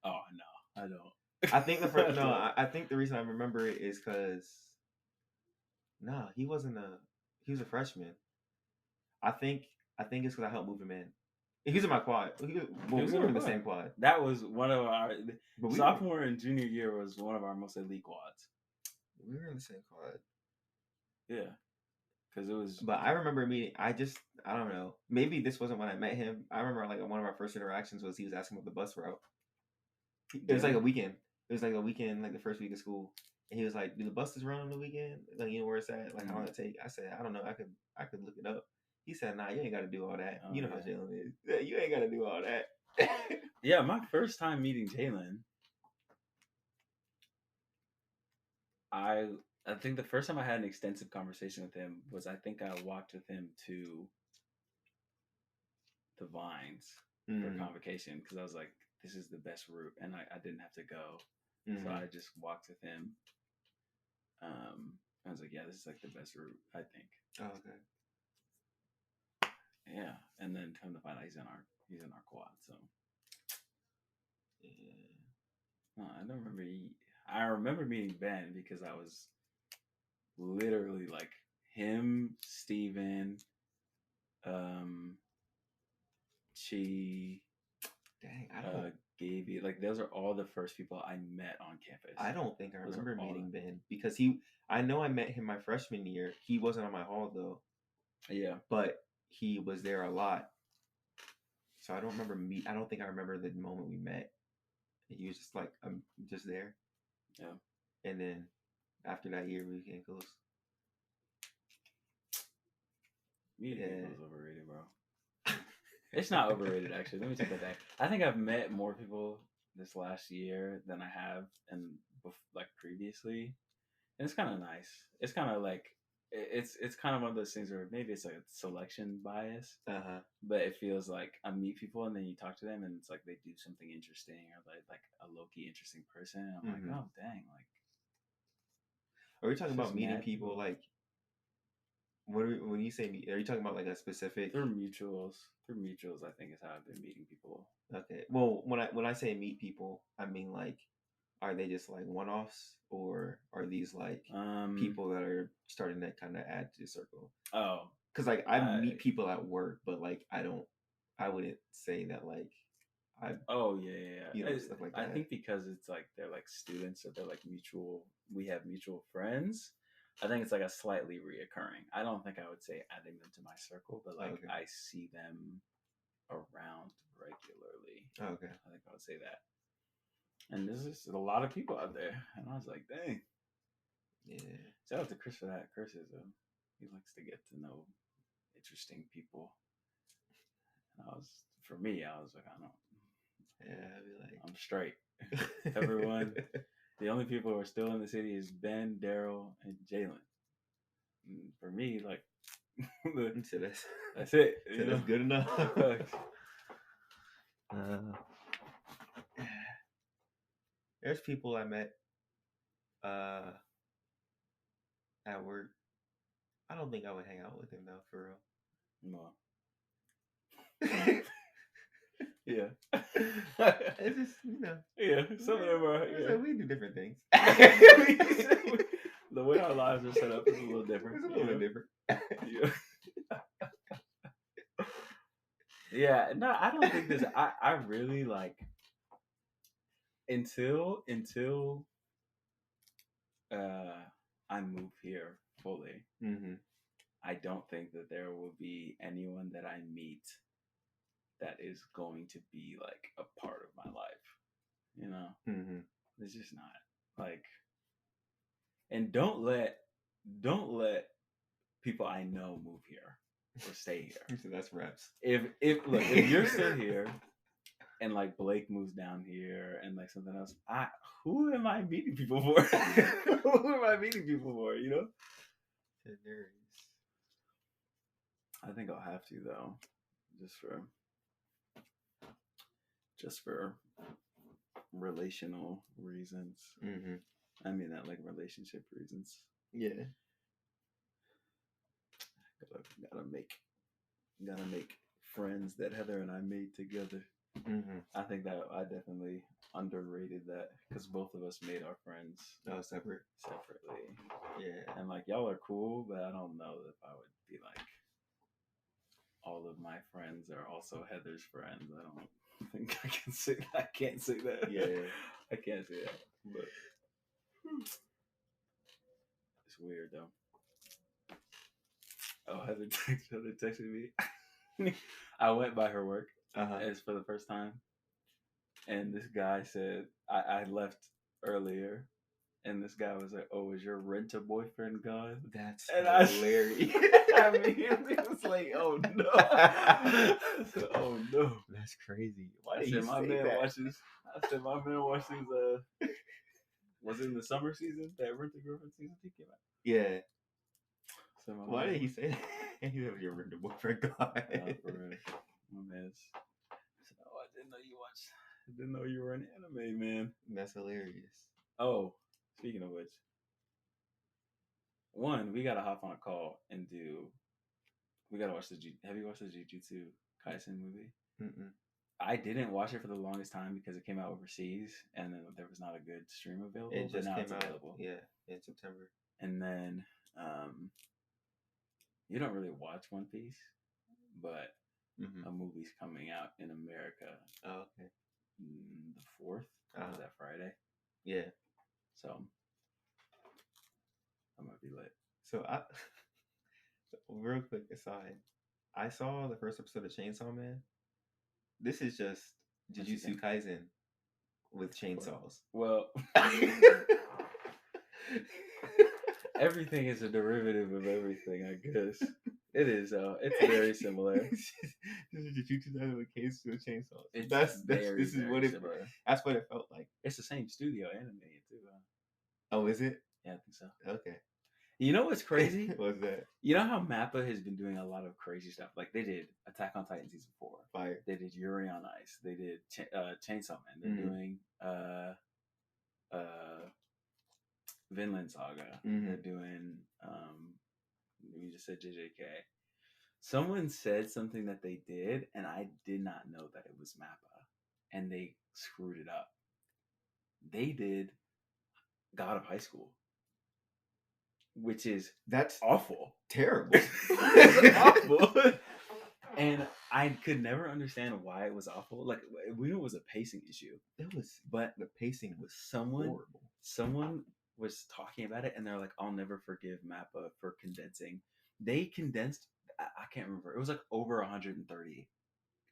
Oh, no, I don't. I think I think the reason I remember it is because he was a freshman. I think it's because I helped move him in. He was in my quad. We were in the same quad. That was one of our sophomore and junior year was one of our most elite quads. We were in the same quad. Yeah, because it was. But I remember meeting. I don't know. Maybe this wasn't when I met him. I remember like one of our first interactions was he was asking about the bus route. It was like a weekend. It was like a weekend, like the first week of school. And he was like, "Do the buses run on the weekend? Like, you know where it's at? Like, how long it take?" I said, "I don't know. I could look it up." He said, "Nah, you ain't got to do all that. Oh, You know how yeah. Jalen is. Yeah, you ain't got to do all that." Yeah, my first time meeting Jalen, I I think the first time I had an extensive conversation with him was I think I walked with him to the Vines for convocation because I was like, this is the best route, and I didn't have to go, so I just walked with him. I was like, yeah, this is like the best route, I think. Oh, okay. Yeah, and then come to find out he's in our quad, so Yeah. no, I don't remember. I remember meeting Ben because I was literally like him, Steven, Chi, Dang, I don't. Gaby. Like those are all the first people I met on campus. I don't think I Those are remember all meeting Ben because I know I met him my freshman year. He wasn't on my hall though, Yeah, but he was there a lot. So I don't remember I don't think I remember the moment we met. He was just like, "I'm just there." yeah. And then after that year, we became close. Meeting people is overrated, bro. It's not overrated, actually. Let me take that back. I think I've met more people this last year than I have like previously, and it's kind of nice. It's kind of like it's kind of one of those things where maybe it's like a selection bias, but it feels like I meet people and then you talk to them and it's like they do something interesting or like a low key interesting person. And I'm like, oh dang, like. Are we talking about meeting people like? When you say meet, are you talking about like a specific? Through mutuals, I think is how I've been meeting people. Okay. Well, when I say meet people, I mean like, are they just like one-offs or are these like people that are starting to kind of add to the circle? Oh, because like I meet people at work, but like I wouldn't say that like Oh yeah. You know, stuff like that. I think because it's like they're like students or they're like mutual. We have mutual friends. I think it's like a slightly reoccurring. I don't think I would say adding them to my circle, but like I see them around regularly. Okay. I think I would say that. And there's just a lot of people out there, and I was like, dang. Yeah. Shout out to Chris for that. Chris is he likes to get to know interesting people. And for me, I was like, I don't. Yeah, I'd be like, I'm straight. Everyone. The only people who are still in the city is Ben, Daryl, and Jalen. For me, like, so that's it. So that's good enough. There's people I met at work. I don't think I would hang out with him though, for real. No. Yeah. It's just, you know. Yeah, some of them are. Yeah. We do different things. The way our lives are set up is a little different. It's a little bit different. Yeah. Yeah, no, I don't think this. I really like until I move here fully. Mm-hmm. I don't think that there will be anyone that I meet that is going to be like a part of my life. You know, it's just not like. And don't let people I know move here or stay here. So that's reps. If you're still here and like Blake moves down here and like something else, who am I meeting people for? Who am I meeting people for? You know? I think I'll have to though, just for relational reasons. Mm-hmm. I mean that like relationship reasons. Yeah. Gotta make friends that Heather and I made together. Mm-hmm. I think that I definitely underrated that because both of us made our friends separately. Yeah, and like y'all are cool, but I don't know if I would be like all of my friends are also Heather's friends. I don't think I can say that. I can't say that. Yeah, I can't say that. But it's weird though. Oh, Heather texted me. I went by her work as for the first time, and this guy said I left earlier, and this guy was like, "Oh, is your rent-a-boyfriend gone?" That's And hilarious. I immediately was like, "Oh no, I said, oh no." That's crazy. Why I did said, he "My say man that? watches." I said, "My man watches." Was it in the summer season that Rent-a-Girlfriend season 2 came out? Yeah. So my Why man did he say that? He was your random boyfriend guy. for real. My man's. I said, "Oh, I didn't know you watched. I didn't know you were an anime man." That's hilarious. Oh, speaking of which, one, we gotta hop on a call and do. We gotta watch the. Have you watched the Jujutsu Kaisen movie? Mm-mm. I didn't watch it for the longest time because it came out overseas, and then there was not a good stream available. It just but now came it's out. available. Yeah, in September. And then, you don't really watch One Piece, but Mm-hmm. a movie's coming out in America. Oh, okay. The 4th. Is that Friday? Yeah. So I'm gonna be lit. So real quick aside, I saw the first episode of Chainsaw Man. This is just Jujutsu Kaisen with chainsaws. Well, everything is a derivative of everything, I guess. It is. It's very similar. This is Jujutsu Kaisen with chainsaws. It's That's very, this is very what it. similar. That's what it felt like. It's the same studio animating it too. Oh, is it? Yeah, I think so. Okay. You know what's crazy? What's that? You know how Mappa has been doing a lot of crazy stuff. Like they did Attack on Titan season 4. Fire. They did Yuri on Ice. They did Chainsaw Man. They're doing Vinland Saga. They're doing we just said JJK. Someone said something that they did, and I did not know that it was Mappa, and they screwed it up. They did God of High School, which is That's awful. terrible. It's awful. And I could never understand why it was awful. Like we knew it was a pacing issue. It was, but the pacing was horrible. horrible. Someone was talking about it, and they're like, "I'll never forgive Mappa for condensing." They condensed. I can't remember. It was like over 130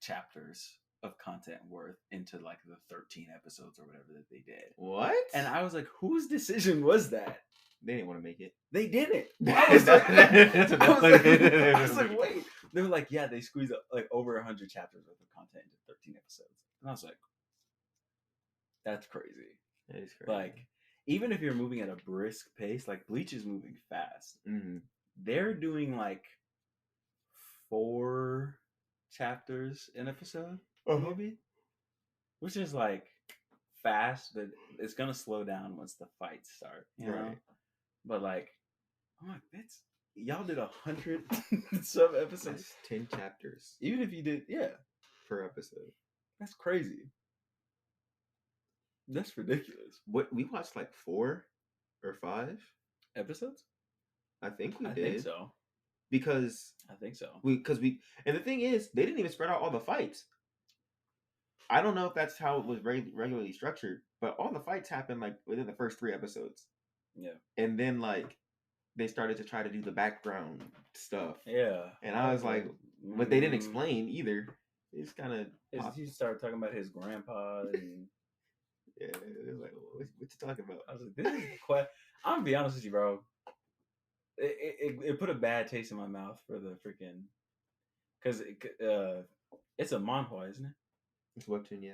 chapters of content worth into like the 13 episodes or whatever that they did. What? And I was like, whose decision was that? They didn't want to make it. They didn't. I was like, wait. They were like, yeah, they squeezed like over 100 chapters worth of content into 13 episodes. And I was like, that's crazy. That is crazy. Like, even if you're moving at a brisk pace, like Bleach is moving fast. Mm-hmm. They're doing like 4 chapters an episode, maybe, which is like fast, but it's gonna slow down once the fights start, you know? But like, I'm like, that's y'all did 100 sub episodes, That's 10 chapters. even if you did, per episode. that's crazy. That's ridiculous. What, we watched like 4 or 5 Episodes? I think we I did. think so. Because I think so. and the thing is, they didn't even spread out all the fights. I don't know if that's how it was regularly structured, but all the fights happened like within the first 3 episodes. Yeah. And then like they started to try to do the background stuff. Yeah. And I was like, but they didn't explain either. They just kind of. He started talking about his grandpa and. Yeah, it was like, what you talking about? I was like, this is the question. I'm gonna be honest with you, bro. It put a bad taste in my mouth for the freaking, because it's a manhwa, isn't it? It's webtoon, yeah.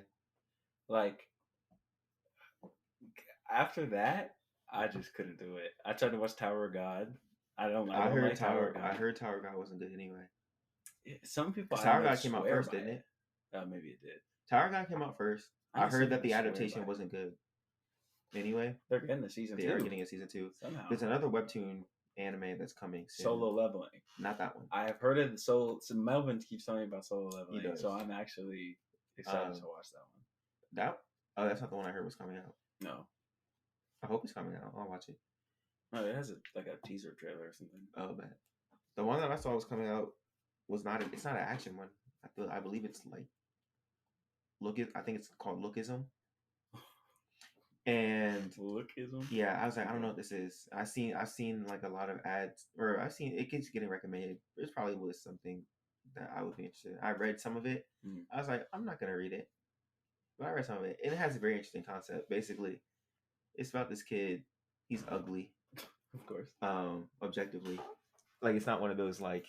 Like after that, I just couldn't do it. I tried to watch Tower of God. I heard like Tower of God. I heard Tower of God wasn't good anyway. Some people. Tower of God came out first, didn't it? Maybe it did. Tower of God came out first. I heard that the adaptation wasn't good. Anyway, they're getting a season 2. They are getting a season 2. Somehow. There's another webtoon anime that's coming soon. Solo Leveling. Not that one. I have heard of so Melvin keeps telling me about Solo Leveling, so I'm actually excited to watch that one. That's not the one I heard was coming out. No. I hope it's coming out. I'll watch it. No, it has like a teaser trailer or something. Oh man, the one that I saw was coming out was not. It's not an action one. I believe it's like I think it's called Lookism. And Lookism. Yeah, I was like, I don't know what this is. I've seen like a lot of ads, or I've seen it keeps getting recommended. It probably was something that I would be interested in. I read some of it. I was like, I'm not gonna read it, but I read some of it, and it has a very interesting concept. Basically, it's about this kid he's ugly. Of course. Objectively, like it's not one of those like.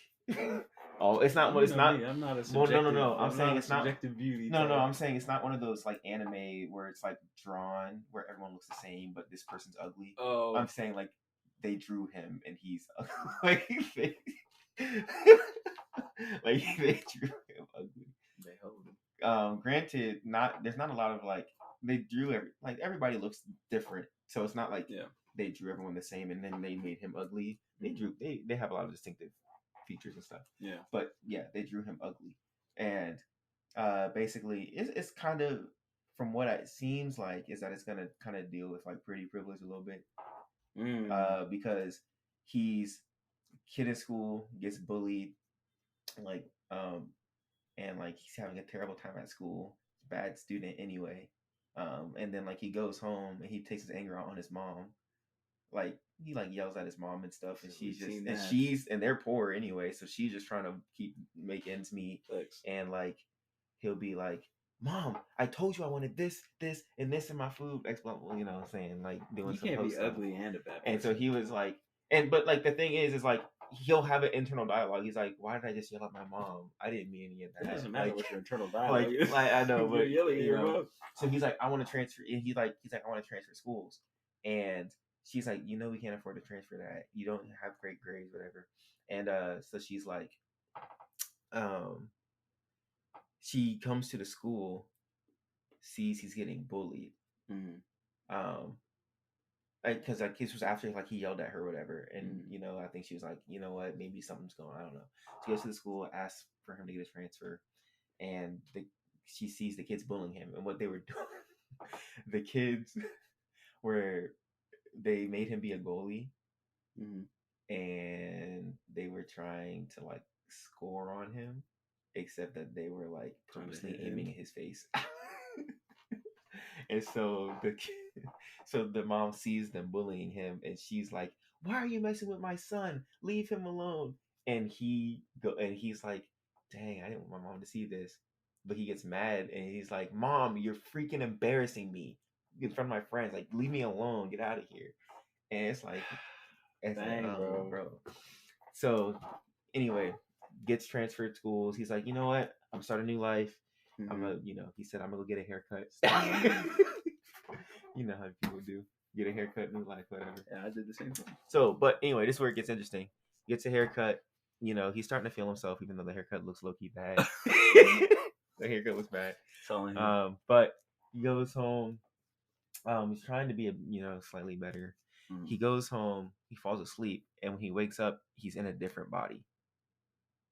Oh, it's not. You It's know not. me, I'm not a Well, subjective. no. I'm saying not it's a not. subjective beauty. No, type. I'm saying it's not one of those like anime where it's like drawn where everyone looks the same, but this person's ugly. Oh, I'm saying like they drew him and he's like they, like they drew him ugly. they hold him. Granted, there's not a lot of like they drew everybody looks different, so it's not like they drew everyone the same and then they made him ugly. They have a lot of distinctive features and stuff. Yeah, but yeah, they drew him ugly, and basically it's kind of from what it seems like is that it's gonna kind of deal with like pretty privilege a little bit, because he's kid in school gets bullied, like and like he's having a terrible time at school, bad student anyway, and then like he goes home and he takes his anger out on his mom, like he like yells at his mom and stuff, and and they're poor anyway, so she's just trying to make ends meet. Thanks. And like he'll be like, "Mom, I told you I wanted this, and this in my food." You know what I'm saying? Like doing you some can't be stuff. ugly and a bad person. And so he was like, but like the thing is like he'll have an internal dialogue. He's like, "Why did I just yell at my mom? I didn't mean any of that." It doesn't matter like, what your internal dialogue is. Like I know, but you're yelling at your mom. So he's like, "I want to transfer." And he's like, "I want to transfer schools." And she's like, we can't afford to transfer that. You don't have great grades, whatever. And so she's like, she comes to the school, sees he's getting bullied. Like, because like this was after like he yelled at her, or whatever. And I think she was like, you know what, maybe something's going on. I don't know. She goes to the school, asks for him to get a transfer, and she sees the kids bullying him. And what they were doing, the kids were. They made him be a goalie, and they were trying to like score on him, except that they were like purposely aiming at his face. And so the mom sees them bullying him, and she's like, "Why are you messing with my son? Leave him alone." And he's like, "Dang, I didn't want my mom to see this." But he gets mad, and he's like, "Mom, you're freaking embarrassing me in front of my friends. Like, leave me alone. Get out of here." And it's like, dang, bro. So anyway, gets transferred schools. He's like, you know what? I'm starting a new life. He said, I'm gonna go get a haircut. You know how people do. Get a haircut, new life, whatever. Yeah, I did the same thing. So, but anyway, this is where it gets interesting. Gets a haircut. He's starting to feel himself, even though the haircut looks low-key bad. The haircut looks bad. But he goes home. He's trying to be slightly better. He goes home, he falls asleep, and when he wakes up, he's in a different body.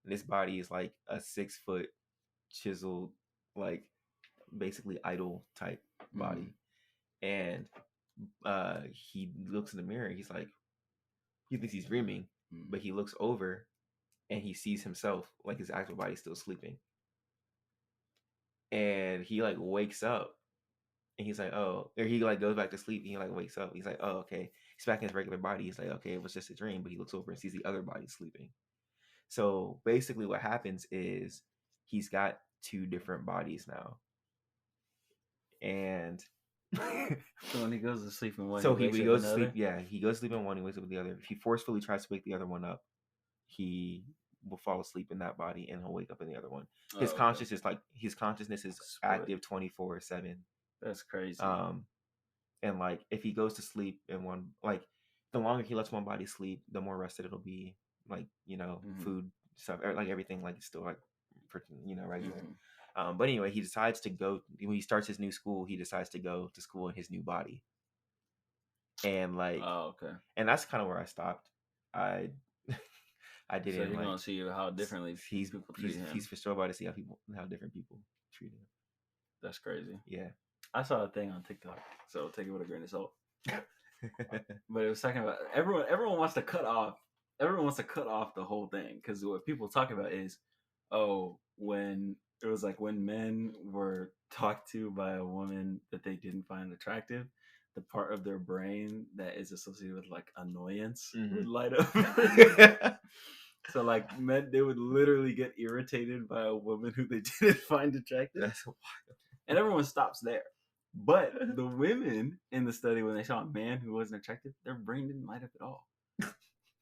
And this body is like a 6-foot chiseled, like basically idol type body. And he looks in the mirror. He's like, he thinks he's dreaming, but he looks over and he sees himself, like his actual body still sleeping. And he like wakes up. And he's like, oh, or he like goes back to sleep and he like wakes up. He's like, oh, okay. He's back in his regular body. He's like, okay, it was just a dream. But he looks over and sees the other body sleeping. So basically what happens is he's got 2 different bodies now. And so when he goes to sleep in one, he goes to sleep. Yeah, he goes to sleep in one, he wakes up with the other. If he forcefully tries to wake the other one up, he will fall asleep in that body and he'll wake up in the other one. His consciousness is active 24/7. That's crazy. And like if he goes to sleep in one, like the longer he lets one body sleep, the more rested it'll be. Like food stuff, or like everything, like it's still like regular. But anyway, he decides to go when he starts his new school. He decides to go to school in his new body, and like and that's kind of where I stopped. I didn't. So you're gonna see how differently people treat him. He's for sure about to see how different people treat him. That's crazy. Yeah. I saw a thing on TikTok, so take it with a grain of salt. But it was talking about everyone wants to cut off the whole thing, because what people talk about is, when men were talked to by a woman that they didn't find attractive, the part of their brain that is associated with like annoyance would light up. So like men, they would literally get irritated by a woman who they didn't find attractive. That's wild. And everyone stops there. But the women in the study, when they saw a man who wasn't attractive, their brain didn't light up at all.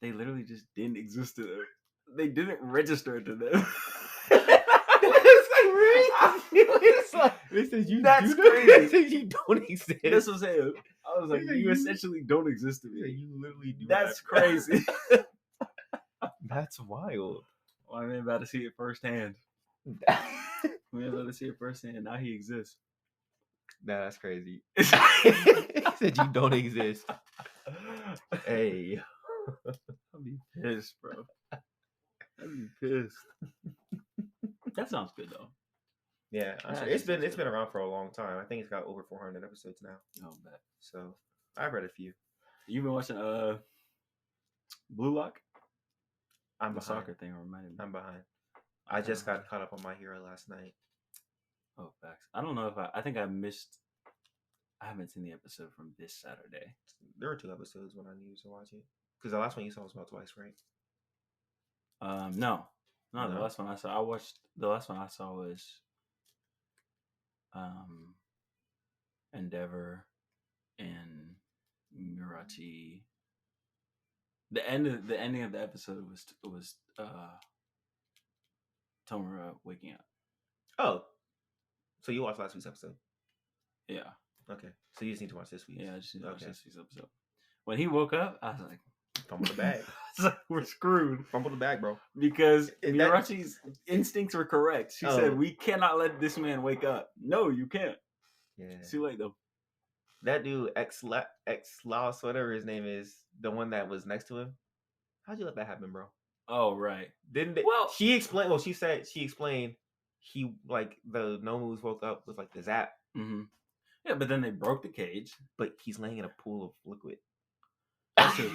They literally just didn't exist to them. They didn't register to them. That's crazy. It's like, they said you That's do crazy. They said you don't exist. That's what I'm saying. I was like, Yeah, you you- essentially don't exist to Yeah, me. you literally do. That's not. crazy. That's wild. Well, I'm about to see it firsthand. We're about to see it firsthand. Now he exists. Nah, that's crazy. He said you don't exist. Hey, I'll be pissed, bro. I'd be pissed. That sounds good though. yeah, I'm Yeah, sure. I It's guess been it's good. around for a long time. I think it's got over 400 episodes now. Oh, bet. So I've read a few. You've been watching Blue Lock? I'm The behind. soccer thing reminded me. I'm behind. I just got caught up on My Hero last night. Oh, facts. I don't know if I think I missed. I haven't seen the episode from this Saturday. There were 2 episodes when I needed to watch it. Because the last one you saw was about twice, right? No. The No? last one I saw. The last one I saw was Endeavor and Mirachi. The ending of the episode was Tomura waking up. Oh. So you watched last week's episode? Yeah. Okay. So you just need to watch this week. Yeah, I just need to watch Okay. this week's episode. When he woke up, I was like, Fumble the bag. I was like, we're screwed. Fumble the bag, bro. Because That- Mirachi's instincts were correct. She Oh. said, we cannot let this man wake up. No, you can't. Yeah. It's too late, though. That dude, X-Laos, whatever his name is, the one that was next to him. How'd you let that happen, bro? Oh, right. Didn't they? Well- she explained. Well, she explained. He like the Nomus woke up with like the zap, Mm-hmm. Yeah, but then they broke the cage. but he's laying in a pool of liquid. That's true.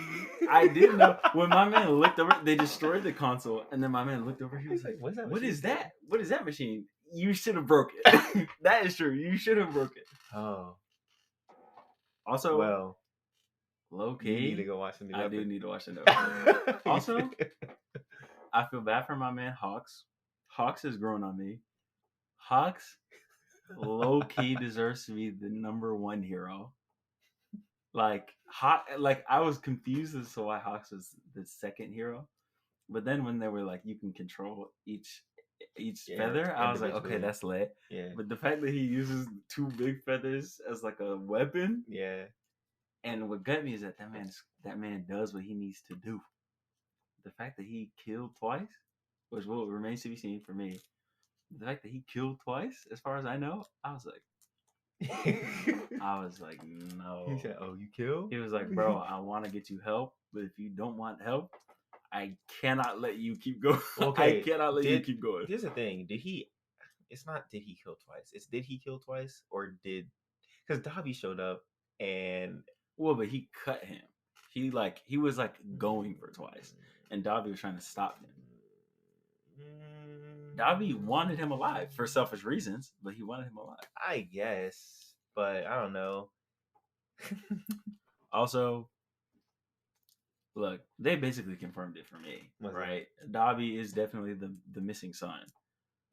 I didn't know. When my man looked over, they destroyed the console, and then my man looked over, he was like, "What's that? what machine is for?" that? What is that machine? You should have broke it. That is true. You should have broke it. Oh, Also, well, low you need to key, go watch the new I do episode. need to watch it. Also, I feel bad for my man Hawks. Hawks is growing on me. Hawks low key deserves to be the #1 hero. Like I was confused as to why Hawks was the second hero, but then when they were like, you can control each Yeah, feather, I was like, okay, individually. that's lit. yeah, But the fact that he uses 2 big feathers as like a weapon, yeah. and what got me is that man does what he needs to do. The fact that he killed twice, which will remains to be seen for me. The fact that he killed twice, as far as I know, I was like, no. He said, "Oh, you kill?" He was like, bro, I want to get you help, but if you don't want help, I cannot let you keep going. Okay, I cannot let you keep going. Here's the thing: did he? It's not did he kill twice. It's did he kill twice or did? Because Davi showed up and Well, but he cut him. He was like going for twice, and Davi was trying to stop him. Davi wanted him alive for selfish reasons, but he wanted him alive. I guess, but I don't know. Also, look, they basically confirmed it for me, What's right? Davi is definitely the missing son.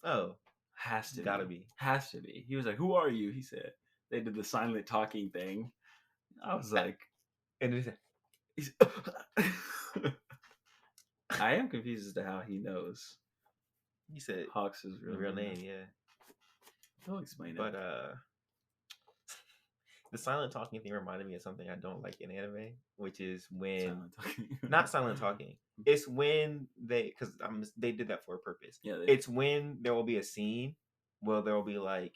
Oh, Has to Gotta be. be. Has to be. He was like, who are you? He said. They did the silent talking thing. I was like, and it's he's I am confused as to how he knows he said Hawks' the real name, yeah. He'll explain it. But the silent talking thing reminded me of something I don't like in anime, which is when Silent talking. not silent talking. It's when they they did that for a purpose. Yeah, It's when there will be a scene where there will be like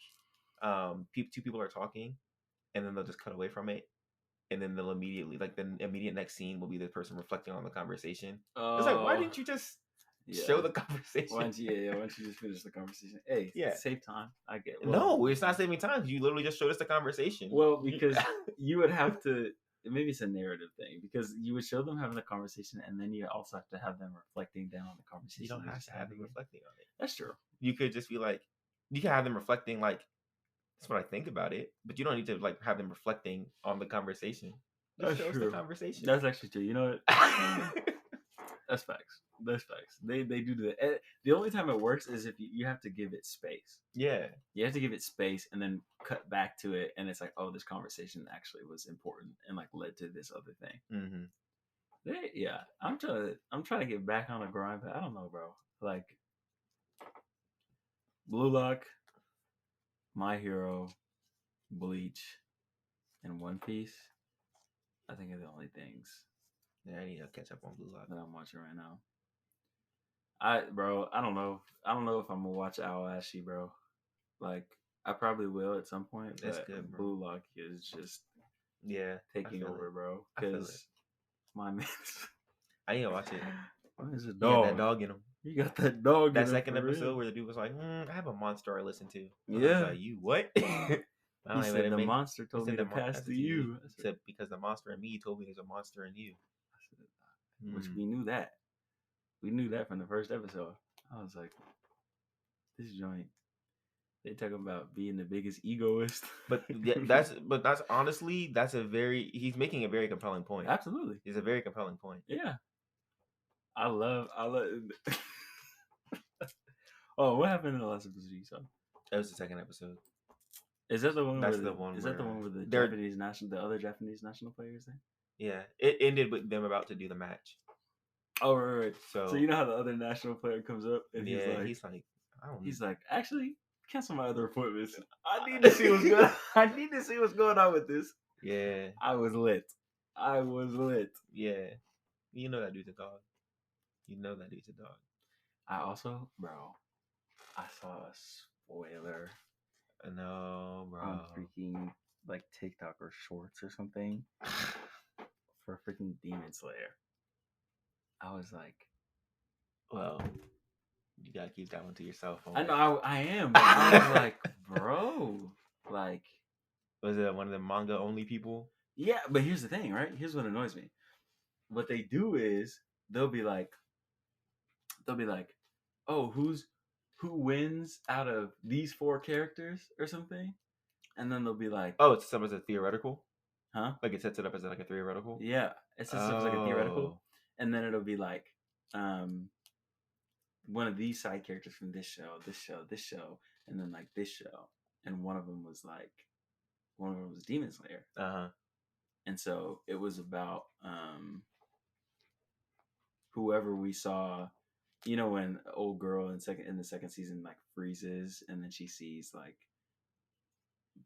two people are talking, and then they'll just cut away from it, and then they'll immediately the immediate next scene will be the person reflecting on the conversation. It's like, why didn't you just show the conversation? Why don't you just finish the conversation? Hey, Yeah. save time. I get it. No, it's not saving time. You literally just showed us the conversation. Well, because you would have to. Maybe it's a narrative thing because you would show them having the conversation, and then you also have to have them reflecting down on the conversation. you don't they have just to have them had. reflecting on it. That's true. You could just be like, you can have them reflecting like, that's what I think about it, but you don't need to like have them reflecting on the conversation. Just That's show us true. the conversation. That's actually true. You know what? That's facts. That's facts. They do that. The only time it works is if you have to give it space. Yeah. You have to give it space and then cut back to it, and it's like, oh, this conversation actually was important and like led to this other thing. Mm-hmm. Yeah, I'm trying to get back on the grind, but I don't know, bro. Like Blue Lock, My Hero, Bleach, and One Piece. I think are the only things. Yeah, I need to catch up on Blue Lock that I'm watching right now. I don't know. I don't know if I'm gonna watch Awashi, bro. Like, I probably will at some point. That's But good, bro. Blue Lock is just taking over, bro. Because my man, I need to watch it. There's a He dog. had that dog in him. You got that dog. That second episode where the dude was like, "I have a monster I listen to." And Yeah. I was like, "You what?" He said the monster told me to pass to you. He said because the monster in me told me there's a monster in you. Which we knew that. We knew that from the first episode. I was like, this joint. They talking about being the biggest egoist. But that's honestly, he's making a very compelling point. Absolutely. It's a very compelling point. Yeah. I love Oh, what happened in the last episode you saw? That was the second episode. Is that the one? That's the one. Is that the one with the other Japanese national players there? Yeah, it ended with them about to do the match. Oh right. So you know how the other national player comes up and he's like, I don't know. He's like, actually, cancel my other appointments. I need to see what's going on. I need to see what's going on with this. Yeah. I was lit. Yeah. You know that dude's a dog. I also, bro, I saw a spoiler. No, bro. On freaking like TikTok or Shorts or something for freaking Demon Slayer. I was like, well, you gotta keep that one to yourself. I know I am. But I was like, bro, like, was it one of the manga only people? Yeah, but here's the thing, right? Here's what annoys me. What they do is they'll be like, oh, who wins out of these 4 characters or something, and then they'll be like, oh, it's some as a theoretical, huh? Like it sets it up as like a theoretical. Yeah, it sets it up as like a theoretical, and then it'll be like, one of these side characters from this show, and then like this show, and one of them was Demon Slayer. And so it was about whoever we saw. You know, when an old girl in the second season like freezes, and then she sees like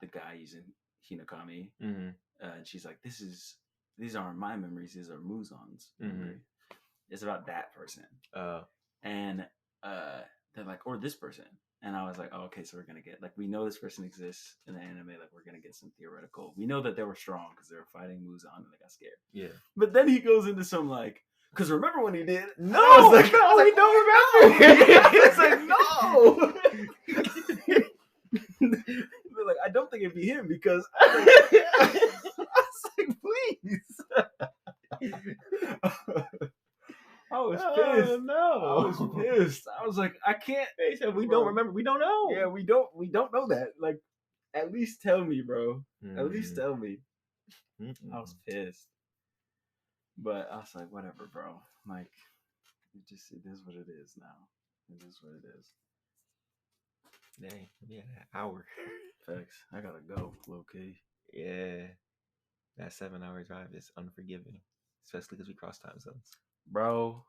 the guy using Hinokami, and she's like, "These aren't my memories; these are Muzan's memory." It's about that person, and they're like, "Or this person," and I was like, "Oh, okay, so we're gonna get like we know this person exists in the anime, like we're gonna get some theoretical. We know that they were strong because they were fighting Muzan and they got scared." Yeah, but then he goes into some like. Because remember when he did? No, I was like, we don't remember. It's like, no. They're like, I don't think it'd be him because I was like, please. I was pissed. Oh, no. I was pissed. I was like, I can't. They said we don't remember. We don't know. Yeah, we don't know that. Like, at least tell me, bro. At least tell me. I was pissed. But I was like, whatever, bro. Like, it is what it is now. It is what it is. Dang, yeah, an hour. Facts. I gotta go, low key. Yeah. That 7-hour drive is unforgiving. Especially because we cross time zones. Bro,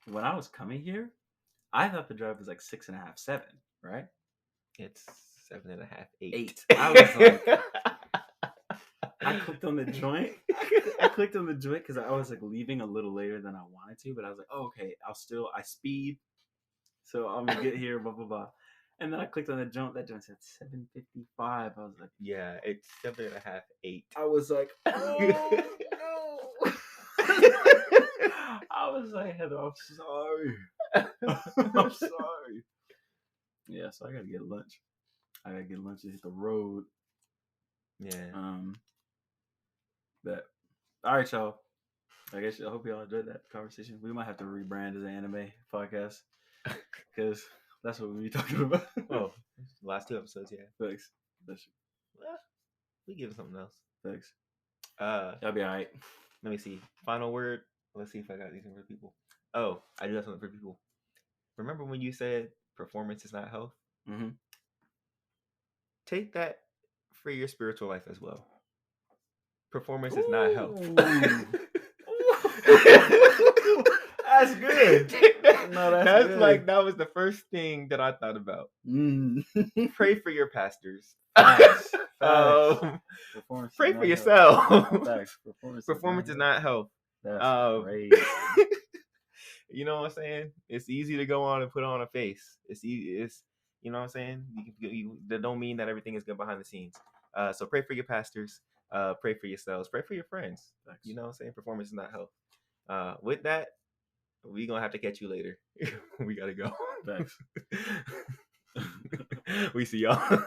when I was coming here, I thought the drive was like 6.5, 7, right? It's 7.5, 8. 8. I was like... I clicked on the joint. I clicked on the joint because I was like leaving a little later than I wanted to, but I was like, oh, okay, I speed. So I'm going to get here, blah, blah, blah. And then I clicked on the joint. That joint said 7:55. I was like, yeah, it's 7.5, 8. I was like, oh, no. I was like, Heather, I'm sorry. I'm sorry. Yeah, so I got to get lunch. I got to get lunch and hit the road. Yeah. But all right, y'all. I hope y'all enjoyed that conversation. We might have to rebrand as an anime podcast because that's what we be talking about. Oh, last 2 episodes, yeah. Thanks. Well, we give it something else. Thanks. Y'all be all right. Let me see. Final word. Let's see if I got anything for people. Oh, I do have something for people. Remember when you said performance is not health? Mm-hmm. Take that for your spiritual life as well. Performance is not health. That's good. No, that's good. Like that was the first thing that I thought about. Pray for your pastors. Facts. Pray for yourself. Facts. Performance is not health. That's crazy. You know what I'm saying? It's easy to go on and put on a face. It's easy. It's, you know what I'm saying? That don't mean that everything is good behind the scenes. So pray for your pastors. Pray for yourselves. Pray for your friends. Facts. You know what I'm saying? Performance is not health. With that, we gonna have to catch you later. We gotta go. Thanks. We see y'all.